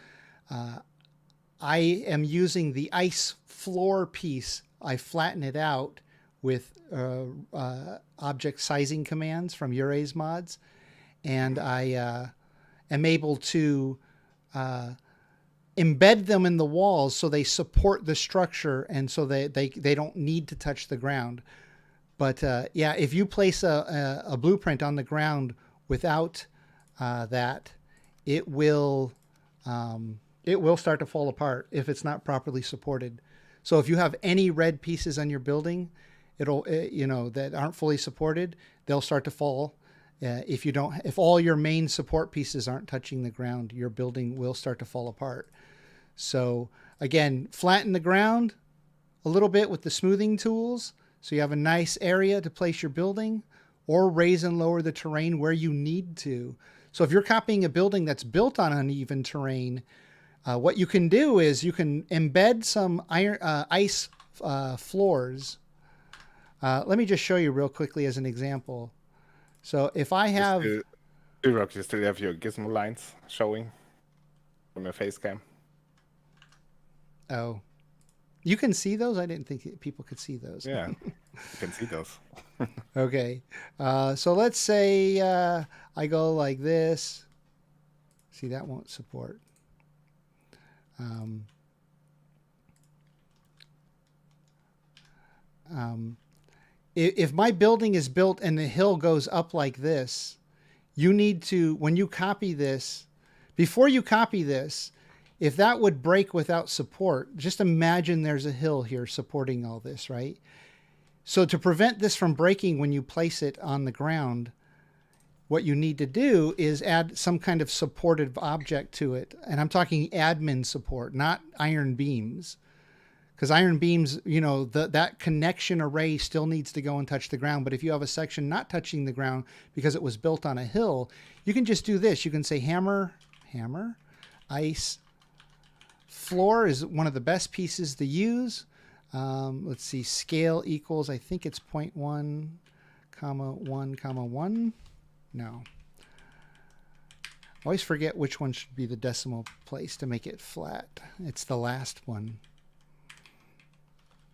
I am using the ice floor piece. I flatten it out with object sizing commands from Ure's mods, and I am able to embed them in the walls so they support the structure and so they don't need to touch the ground. But yeah, if you place a blueprint on the ground without that, it will start to fall apart if it's not properly supported. So if you have any red pieces on your building, that aren't fully supported, they'll start to fall. If all your main support pieces aren't touching the ground, your building will start to fall apart. So again, flatten the ground a little bit with the smoothing tools so you have a nice area to place your building, or raise and lower the terrain where you need to. So if you're copying a building that's built on uneven terrain, what you can do is you can embed some ice floors. Let me just show you real quickly as an example. So if I have... Jiroc, you still have your gizmo lines showing from your face cam? Oh. You can see those? I didn't think people could see those. Yeah, you can see those. Okay. So let's say I go like this. See, that won't support. If my building is built and the hill goes up like this, you need to, when you copy this, before you copy this, if that would break without support, just imagine there's a hill here supporting all this, right? So to prevent this from breaking when you place it on the ground, what you need to do is add some kind of supportive object to it. And I'm talking admin support, not iron beams. Because iron beams, that connection array still needs to go and touch the ground. But if you have a section not touching the ground because it was built on a hill, you can just do this. You can say hammer, ice. Floor is one of the best pieces to use. Let's see, scale equals, I think it's 0.1, 1, no. Always forget which one should be the decimal place to make it flat. It's the last one.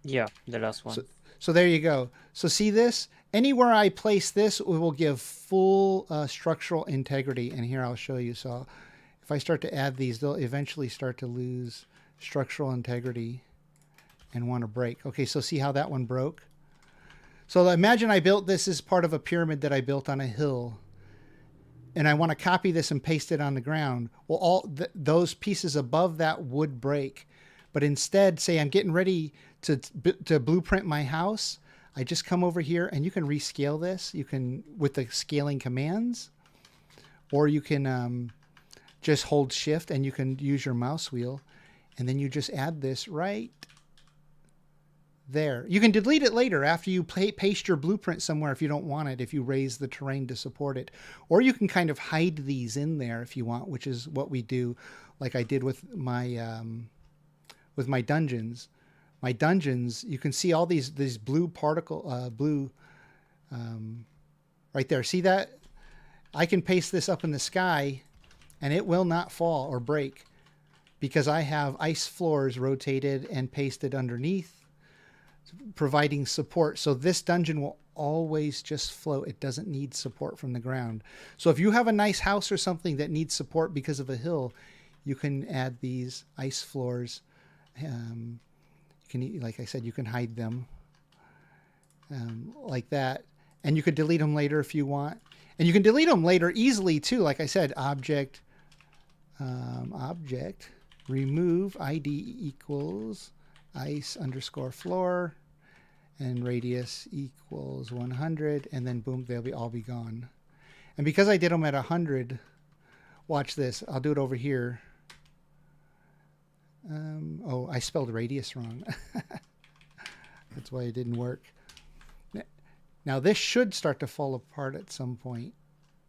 Yeah, the last one. So there you go. So see this? Anywhere I place this, it will give full structural integrity. And here I'll show you. So if I start to add these, they'll eventually start to lose structural integrity. and want to break. Okay, so see how that one broke? So imagine I built this as part of a pyramid that I built on a hill, and I want to copy this and paste it on the ground. Well, those pieces above that would break. But instead, say I'm getting ready to blueprint my house, I just come over here, and you can rescale this. You can, with the scaling commands, or you can just hold shift and you can use your mouse wheel, and then you just add this right there. You can delete it later after you paste your blueprint somewhere if you don't want it, if you raise the terrain to support it. Or you can kind of hide these in there if you want, which is what we do, like I did with my dungeons. My dungeons, you can see all these blue right there. See that? I can paste this up in the sky and it will not fall or break because I have ice floors rotated and pasted underneath, providing support. So this dungeon will always just float. It doesn't need support from the ground. So if you have a nice house or something that needs support because of a hill, you can add these ice floors. You can, like I said, you can hide them like that, and you could delete them later if you want. And you can delete them later easily too. Like I said, object remove ID equals ice underscore floor and radius equals 100, and then boom, they'll all be gone. And because I did them at 100, watch this. I'll do it over here. Oh, I spelled radius wrong. That's why it didn't work. Now this should start to fall apart at some point.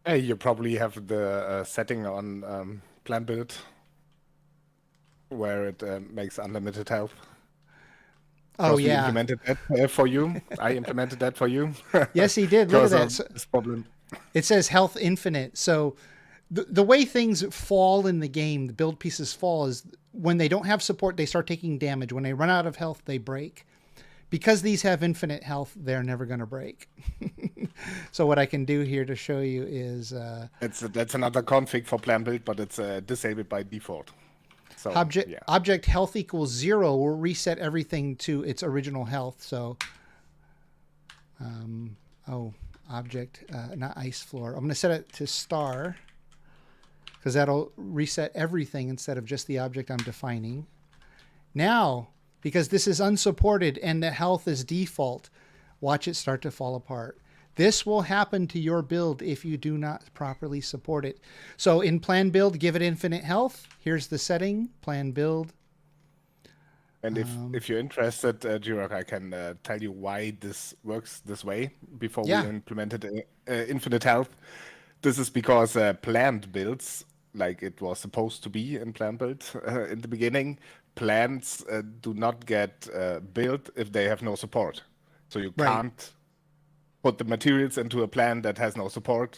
You probably have the setting on plan build where it makes unlimited health. Oh, We yeah. implemented that for you. I implemented that for you. Yes, he did. Look at Because that. of this problem. It says health infinite. So the way things fall in the game, the build pieces fall, is when they don't have support, they start taking damage. When they run out of health, they break. Because these have infinite health, they're never going to break. So what I can do here to show you is... That's another config for plan build, but it's disabled by default. So, object health equals 0 will reset everything to its original health. So, object, not ice floor. I'm going to set it to star because that'll reset everything instead of just the object I'm defining. Now, because this is unsupported and the health is default, watch it start to fall apart. This will happen to your build if you do not properly support it. So in plan build, give it infinite health. Here's the setting, plan build. And if you're interested, Jiroc, I can tell you why this works this way before we implemented infinite health. This is because planned builds, like it was supposed to be in plan build in the beginning, plans do not get built if they have no support. So you can't put the materials into a plan that has no support,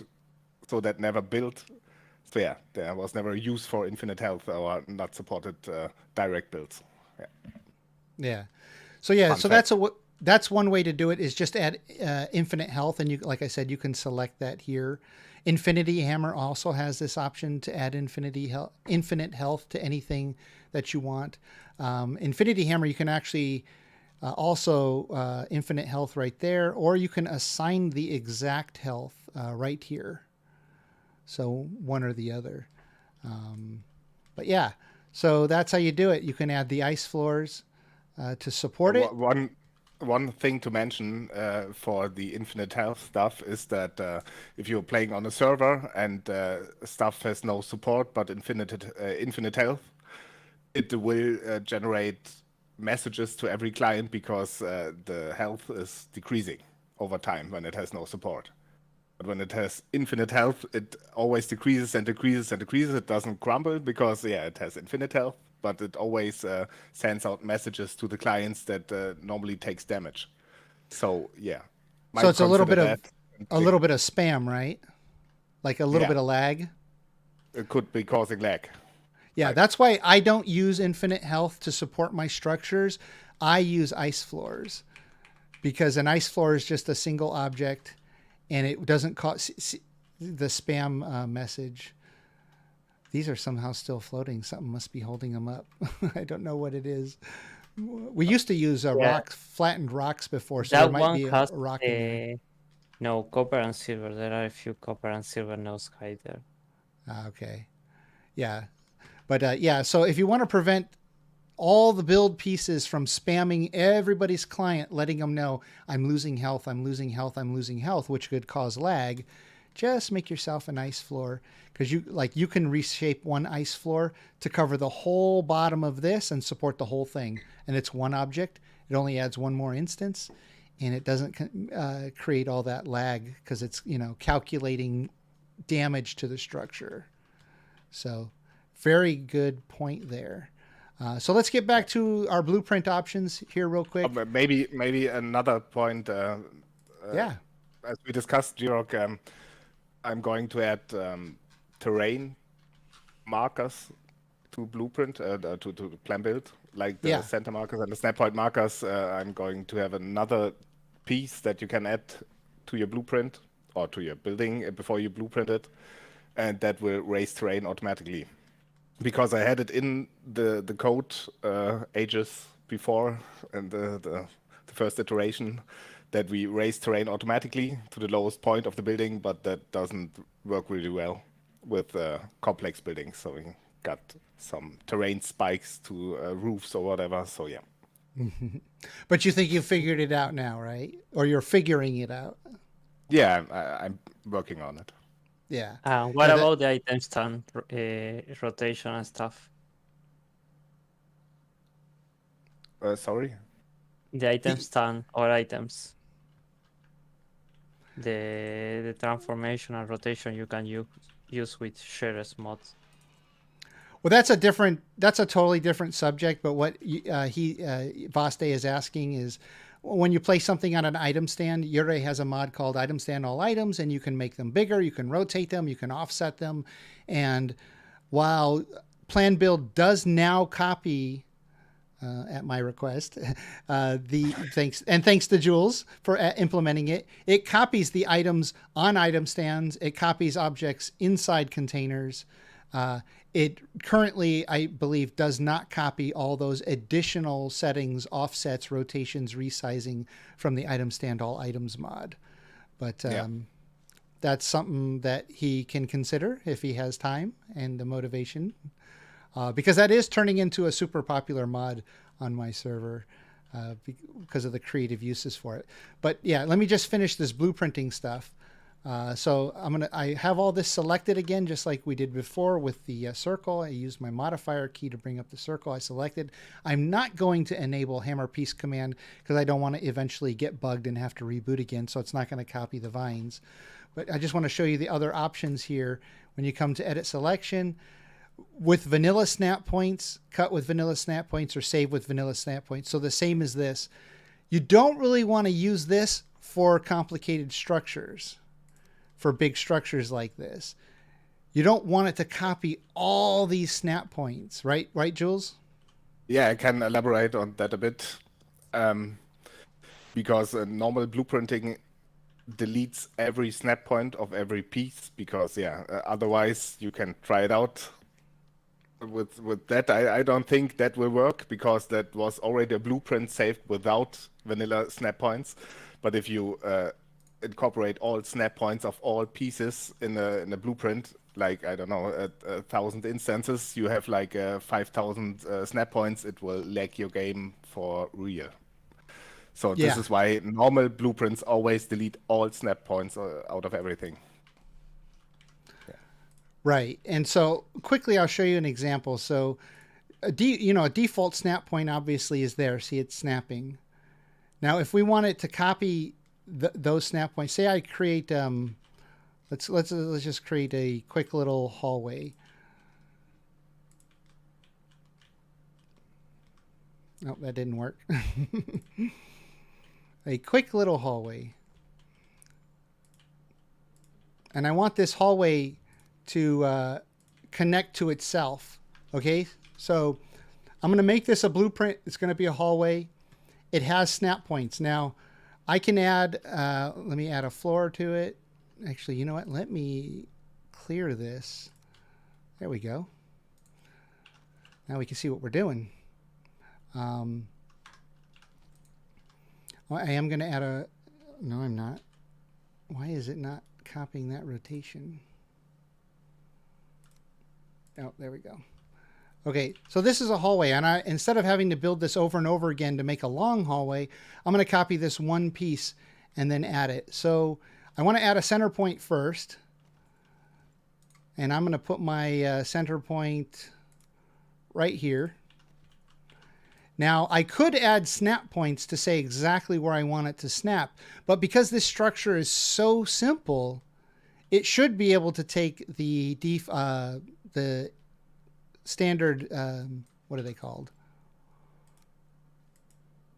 so that never built. So yeah, there was never a use for infinite health or not supported direct builds. Yeah. So yeah, Fun so fact. that's one way to do it, is just add infinite health, and you, like I said, you can select that here. Infinity Hammer also has this option to add infinite health to anything that you want. Infinity Hammer, you can actually also infinite health right there, or you can assign the exact health right here. So one or the other. But yeah, so that's how you do it. You can add the ice floors to support it. One thing to mention for the infinite health stuff is that if you're playing on a server and stuff has no support but infinite health, it will generate messages to every client because the health is decreasing over time when it has no support. But when it has infinite health, it always decreases and decreases and decreases. It doesn't crumble because, it has infinite health, but it always sends out messages to the clients that normally takes damage. So, yeah. So it's a little bit of spam, right? Like a little bit of lag. It could be causing lag. Yeah, that's why I don't use infinite health to support my structures. I use ice floors because an ice floor is just a single object and it doesn't cause the spam message. These are somehow still floating. Something must be holding them up. I don't know what it is, We used to use Yeah, flattened rocks before, so there that might one be a has rock in there. no copper and silver. There are a few copper and silver nodes hide there. Okay. Yeah. But yeah, so if you want to prevent all the build pieces from spamming everybody's client, letting them know I'm losing health, I'm losing health, I'm losing health, which could cause lag, just make yourself an ice floor, because you can reshape one ice floor to cover the whole bottom of this and support the whole thing, and it's one object. It only adds one more instance, and it doesn't create all that lag because it's calculating damage to the structure. So very good point there. So let's get back to our blueprint options here real quick. Maybe another point. Yeah. As we discussed, Jiroc, I'm going to add terrain markers to blueprint to plan build, like the Yeah. center markers and the snap point markers. I'm going to have another piece that you can add to your blueprint or to your building before you blueprint it, and that will raise terrain automatically. Because I had it in the code ages before, and the first iteration, that we raise terrain automatically to the lowest point of the building, but that doesn't work really well with complex buildings. So we got some terrain spikes to roofs or whatever. So yeah. But you think you figured it out now, right? Or you're figuring it out? Yeah, I'm working on it. Yeah. What Yeah, about the item stand rotation and stuff? Sorry? The item stand or items. The transformation and rotation you can use with shares mods. Well, that's a totally different subject. But what Vaste is asking is, when you place something on an item stand, Yure has a mod called Item Stand All Items, and you can make them bigger, you can rotate them, you can offset them. And while Plan Build does now copy, at my request, thanks to Jules for implementing it, it copies the items on item stands, it copies objects inside containers. It currently, I believe, does not copy all those additional settings, offsets, rotations, resizing from the Item Stand All Items mod. But that's something that he can consider if he has time and the motivation, because that is turning into a super popular mod on my server because of the creative uses for it. But yeah, let me just finish this blueprinting stuff. So I have all this selected again, just like we did before with the circle. I used my modifier key to bring up the circle I selected. I'm not going to enable hammer piece command because I don't want to eventually get bugged and have to reboot again. So it's not going to copy the vines. But I just want to show you the other options here. When you come to edit selection, with vanilla snap points, cut with vanilla snap points, or save with vanilla snap points. So the same as this. You don't really want to use this for complicated structures. For big structures like this, you don't want it to copy all these snap points, right? Right, Jules? Yeah, I can elaborate on that a bit. Because normal blueprinting deletes every snap point of every piece, because otherwise you can try it out with that. I don't think that will work, because that was already a blueprint saved without vanilla snap points. But if you incorporate all snap points of all pieces in a blueprint, like, I don't know, 1,000 instances, you have like 5,000 snap points, it will lag your game for real. So this is why normal blueprints always delete all snap points out of everything. Right. And so quickly, I'll show you an example. So a default snap point obviously is there. See, it's snapping. Now, if we want it to copy those snap points, say I create, let's just create a quick little hallway. Oh, that didn't work. A quick little hallway. And I want this hallway to connect to itself. Okay, so I'm going to make this a blueprint. It's going to be a hallway. It has snap points. Now, I can add, let me add a floor to it. Actually, you know what? Let me clear this. There we go. Now we can see what we're doing. Well, I am going to add a... No, I'm not. Why is it not copying that rotation? Oh, there we go. Okay, so this is a hallway, and instead of having to build this over and over again to make a long hallway, I'm going to copy this one piece and then add it. So I want to add a center point first, and I'm going to put my center point right here. Now, I could add snap points to say exactly where I want it to snap, but because this structure is so simple, it should be able to take the standard, what are they called?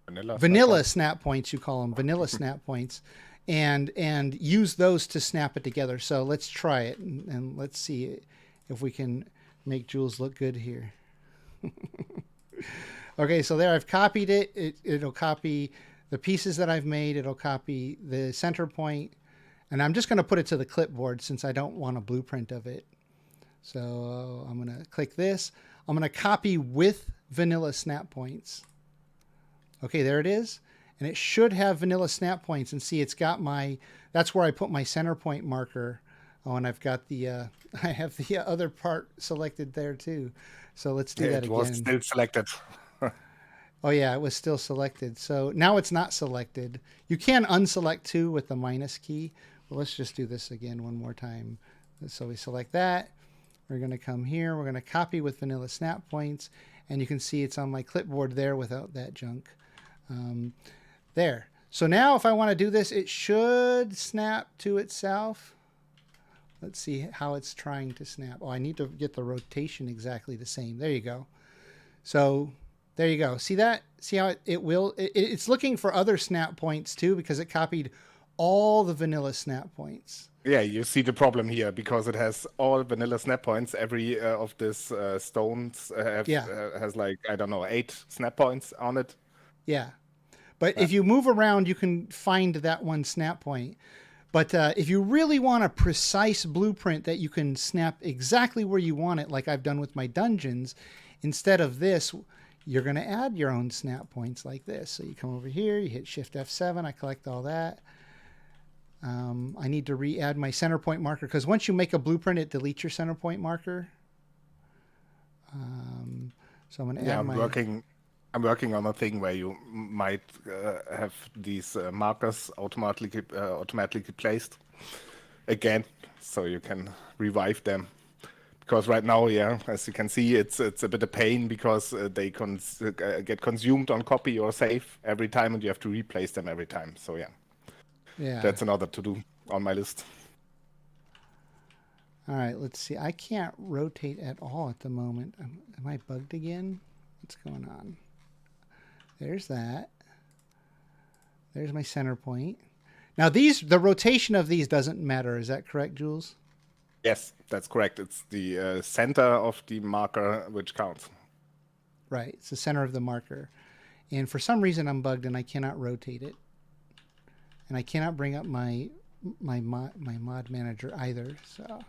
Vanilla snap points, you call them, vanilla snap points, and use those to snap it together. So let's try it, and let's see if we can make Jules look good here. Okay, so there I've copied it. It'll copy the pieces that I've made. It'll copy the center point, and I'm just going to put it to the clipboard since I don't want a blueprint of it. So I'm going to click this. I'm going to copy with vanilla snap points. Okay, there it is. And it should have vanilla snap points. And see, it's got my, that's where I put my center point marker. Oh, and I've got the, I have the other part selected there too. So let's do that again. It was still selected. Oh yeah, it was still selected. So now it's not selected. You can unselect too with the minus key. Well, let's just do this again one more time. So we select that. We're going to come here. We're going to copy with vanilla snap points. And you can see it's on my clipboard there without that junk. There. So now if I want to do this, it should snap to itself. Let's see how it's trying to snap. Oh, I need to get the rotation exactly the same. There you go. So there you go. See that? See how it's looking for other snap points too, because it copied all the vanilla snap points. Yeah, you see the problem here because it has all vanilla snap points. Every of these stones has like, I don't know, 8 snap points on it. Yeah. But if you move around, you can find that one snap point. But if you really want a precise blueprint that you can snap exactly where you want it, like I've done with my dungeons, instead of this, you're going to add your own snap points like this. So you come over here, you hit Shift F7, I collect all that. I need to re-add my center point marker because once you make a blueprint, it deletes your center point marker. So I'm going to add I'm working on a thing where you might have these markers automatically placed again, so you can revive them. Because right now, yeah, as you can see, it's a bit of pain because they get consumed on copy or save every time, and you have to replace them every time. So yeah, that's another to do on my list. All right, let's see. I can't rotate at all at the moment. Am I bugged again? What's going on? There's that. There's my center point. Now the rotation of these doesn't matter. Is that correct, Jules? Yes, that's correct. It's the center of the marker which counts. Right. It's the center of the marker. And for some reason I'm bugged and I cannot rotate it. And I cannot bring up my mod manager either. So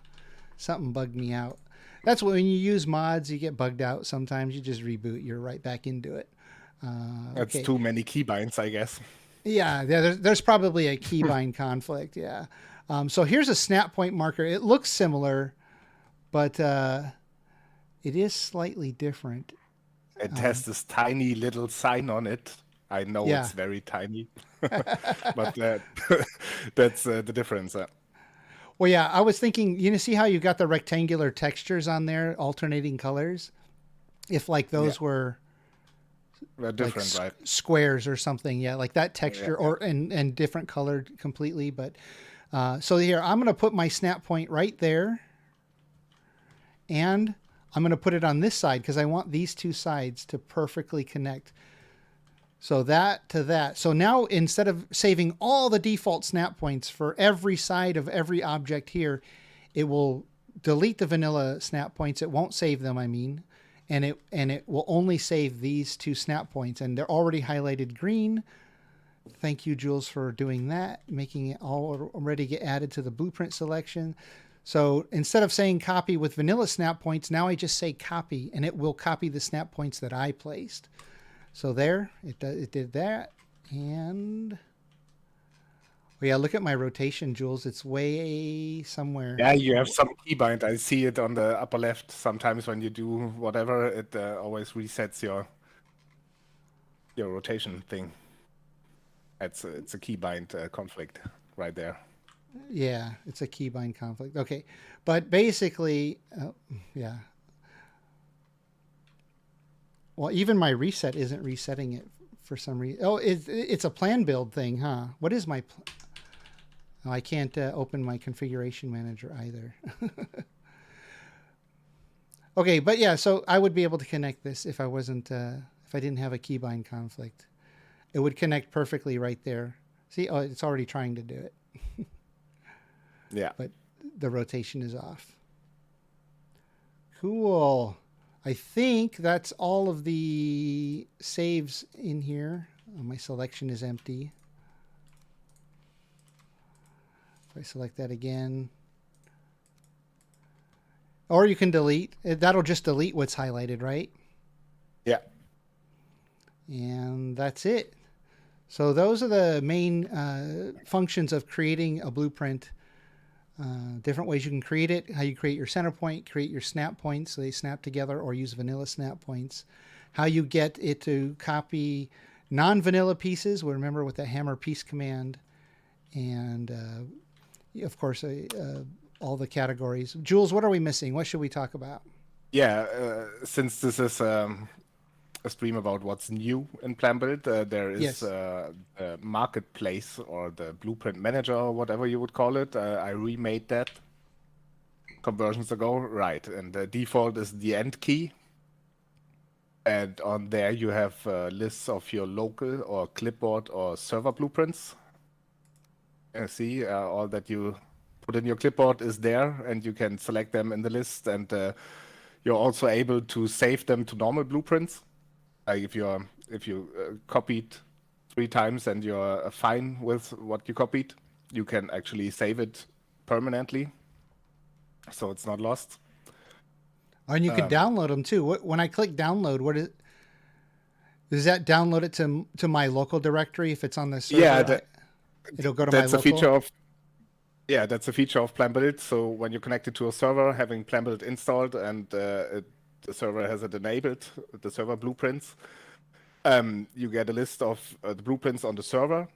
something bugged me out. That's when you use mods, you get bugged out. Sometimes you just reboot. You're right back into it. That's okay. Too many keybinds, I guess. Yeah, there's probably a keybind conflict. Yeah. So here's a snap point marker. It looks similar, but it is slightly different. It has this tiny little sign on it. I know it's very tiny, but that's the difference. Well, yeah, I was thinking, you know, see how you got the rectangular textures on there, alternating colors? If like those were different, like right? Squares or something, yeah, like that texture and different colored completely. But so here, I'm going to put my snap point right there, and I'm going to put it on this side because I want these two sides to perfectly connect. So that to that. So now instead of saving all the default snap points for every side of every object here, it will delete the vanilla snap points. It won't save them, I mean, and it will only save these two snap points, and they're already highlighted green. Thank you, Jules, for doing that, making it already get added to the blueprint selection. So instead of saying copy with vanilla snap points, now I just say copy, and it will copy the snap points that I placed. So there, it did that. And oh yeah, look at my rotation, Jules. It's way somewhere. Yeah, you have some keybind. I see it on the upper left. Sometimes when you do whatever, it always resets your rotation thing. It's a keybind conflict right there. Yeah, it's a keybind conflict. Okay, but basically, yeah. Well, even my reset isn't resetting it for some reason. Oh, it's a plan build thing, huh? What is my? Oh, I can't open my configuration manager either. Okay, but yeah, so I would be able to connect this if I wasn't if I didn't have a keybind conflict. It would connect perfectly right there. See, oh, it's already trying to do it. Yeah. But the rotation is off. Cool. I think that's all of the saves in here. Oh, my selection is empty. If I select that again. Or you can delete. That'll just delete what's highlighted, right? Yeah. And that's it. So those are the main functions of creating a blueprint. Different ways you can create it, how you create your center point, create your snap points so they snap together, or use vanilla snap points. How you get it to copy non-vanilla pieces, well, remember with the hammer piece command. And of course, all the categories. Jules, what are we missing? What should we talk about? Yeah, since this is a stream about what's new in Plan Build, there is Yes. the marketplace or the blueprint manager or whatever you would call it. I remade that conversions ago, right? And the default is the end key. And on there you have lists of your local or clipboard or server blueprints. See, all that you put in your clipboard is there, and you can select them in the list. And you're also able to save them to normal blueprints. Like if you copied 3 times and you're fine with what you copied, you can actually save it permanently, so it's not lost. And you can download them too. When I click download, does that download it to my local directory if it's on the server? Yeah, it'll go to my that's local. That's a feature of Plan Build. So when you connect it to a server, having Plan Build installed and the server has it enabled, the server blueprints, you get a list of the blueprints on the server.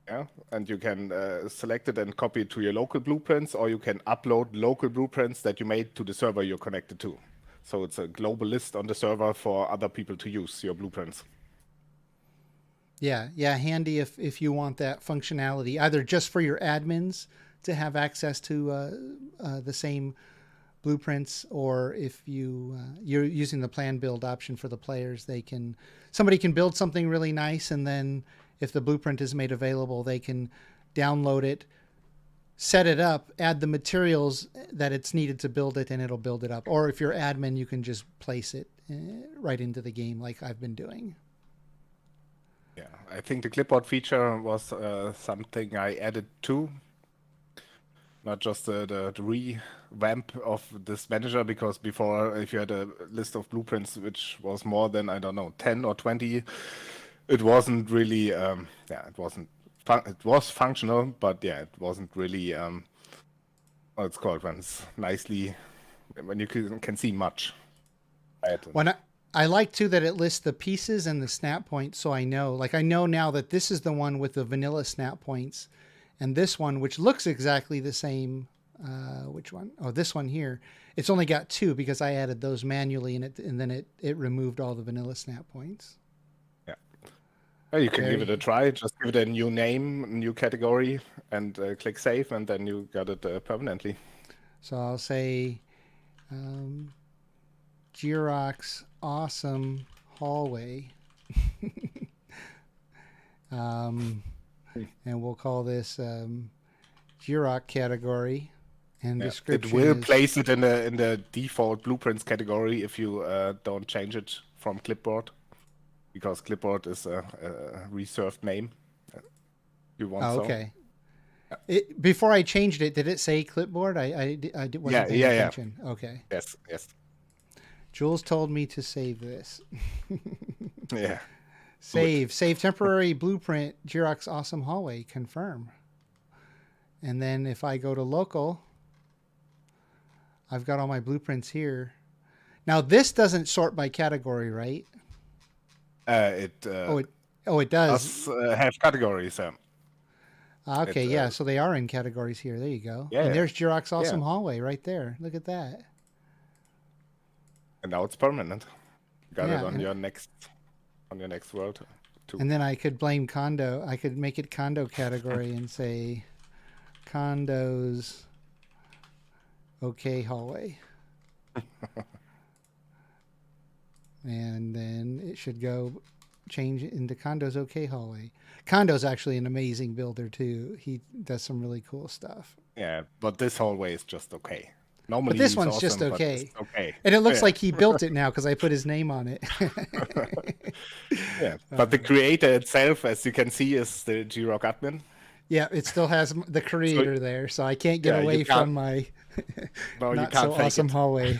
Yeah, and you can select it and copy it to your local blueprints, or you can upload local blueprints that you made to the server you're connected to. So it's a global list on the server for other people to use your blueprints. Yeah, handy if you want that functionality, either just for your admins to have access to the same blueprints, or if you're using the plan build option for the players, somebody can build something really nice, and then if the blueprint is made available, they can download it, set it up, add the materials that it's needed to build it, and it'll build it up. Or if you're admin, you can just place it right into the game like I've been doing. Yeah, I think the clipboard feature was something I added too. Not just the revamp of this manager, because before, if you had a list of blueprints which was more than, I don't know, 10 or 20, it wasn't really, it was functional, but yeah, it wasn't really, what it's called, when it's nicely, when you can see much. I like too that it lists the pieces and the snap points, so I know now that this is the one with the vanilla snap points, and this one, which looks exactly the same. Which one? Oh, this one here. It's only got 2 because I added those manually, and then it removed all the vanilla snap points. Yeah. Well, you can give it a try. Just give it a new name, new category, and click save, and then you got it permanently. So I'll say Jiroc's awesome hallway. And we'll call this Jiroc category. And description. It will place it in the default blueprints category if you don't change it from clipboard, because clipboard is a reserved name. You want okay. Yeah. Before I changed it, did it say clipboard? I wasn't paying attention. Yeah. Okay. Yes. Jules told me to save this. Yeah. Save temporary blueprint, Jiroc's awesome hallway, confirm. And then if I go to local, I've got all my blueprints here. Now this doesn't sort by category, right? It it does. does have categories. Okay, yeah, so they are in categories here. There you go. Yeah, and there's Jiroc's awesome yeah. hallway right there. Look at that. And now it's permanent. You got Yeah, it on your next world too. And then I could blame condo. I could make it condo category and say condos okay hallway. And then it should go change into condos okay hallway. Condo's actually an amazing builder too. He does some really cool stuff. Yeah, but this hallway is just okay. Normally, But this he's one's awesome, just but okay. it's okay. And it looks like he built it now because I put his name on it. Yeah, but the creator itself, as you can see, is the Jiroc admin. Yeah, it still has the creator there, so I can't get Yeah, you away can't- from my No, you not can't so fake awesome it. hallway.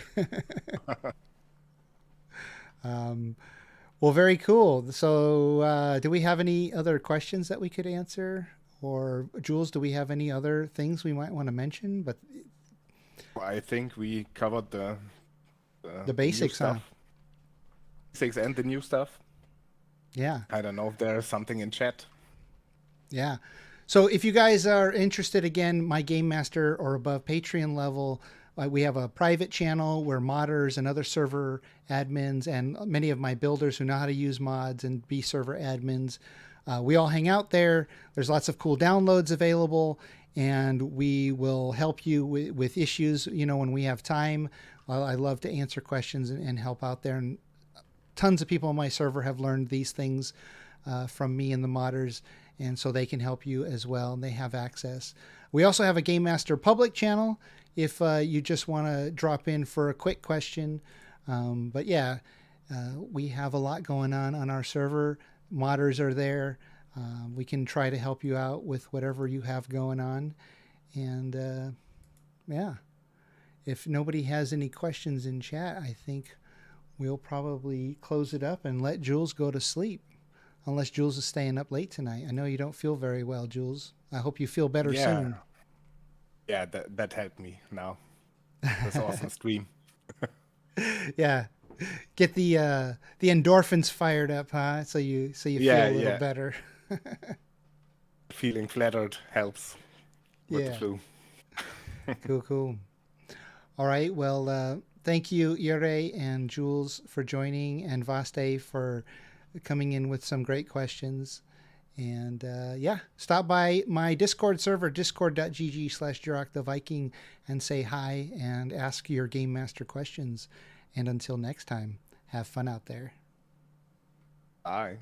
Well, very cool. So, do we have any other questions that we could answer? Or, Jules, do we have any other things we might want to mention? But I think we covered the new basics, huh? stuff. Basics and the new stuff. Yeah. I don't know if there's something in chat. Yeah. So if you guys are interested, again, my Gamemaster or above Patreon level, we have a private channel where modders and other server admins and many of my builders who know how to use mods and be server admins, we all hang out there. There's lots of cool downloads available, and we will help you with issues, when we have time. I love to answer questions and help out there. And tons of people on my server have learned these things from me and the modders, and so they can help you as well, and they have access. We also have a Gamemaster public channel if you just want to drop in for a quick question. But yeah, we have a lot going on our server. Modders are there. We can try to help you out with whatever you have going on. And yeah, if nobody has any questions in chat, I think we'll probably close it up and let Jules go to sleep. Unless Jules is staying up late tonight. I know you don't feel very well, Jules. I hope you feel better soon. Yeah, that helped me now. That's awesome stream. Yeah. Get the endorphins fired up, huh? So you feel a little better. Feeling flattered helps with the flu. Cool. All right. Well, thank you, Ire and Jules, for joining, and Vaste for coming in with some great questions. And yeah, stop by my Discord server, discord.gg/Jiroc the Viking, and say hi and ask your Gamemaster questions. And until next time, have fun out there. Bye.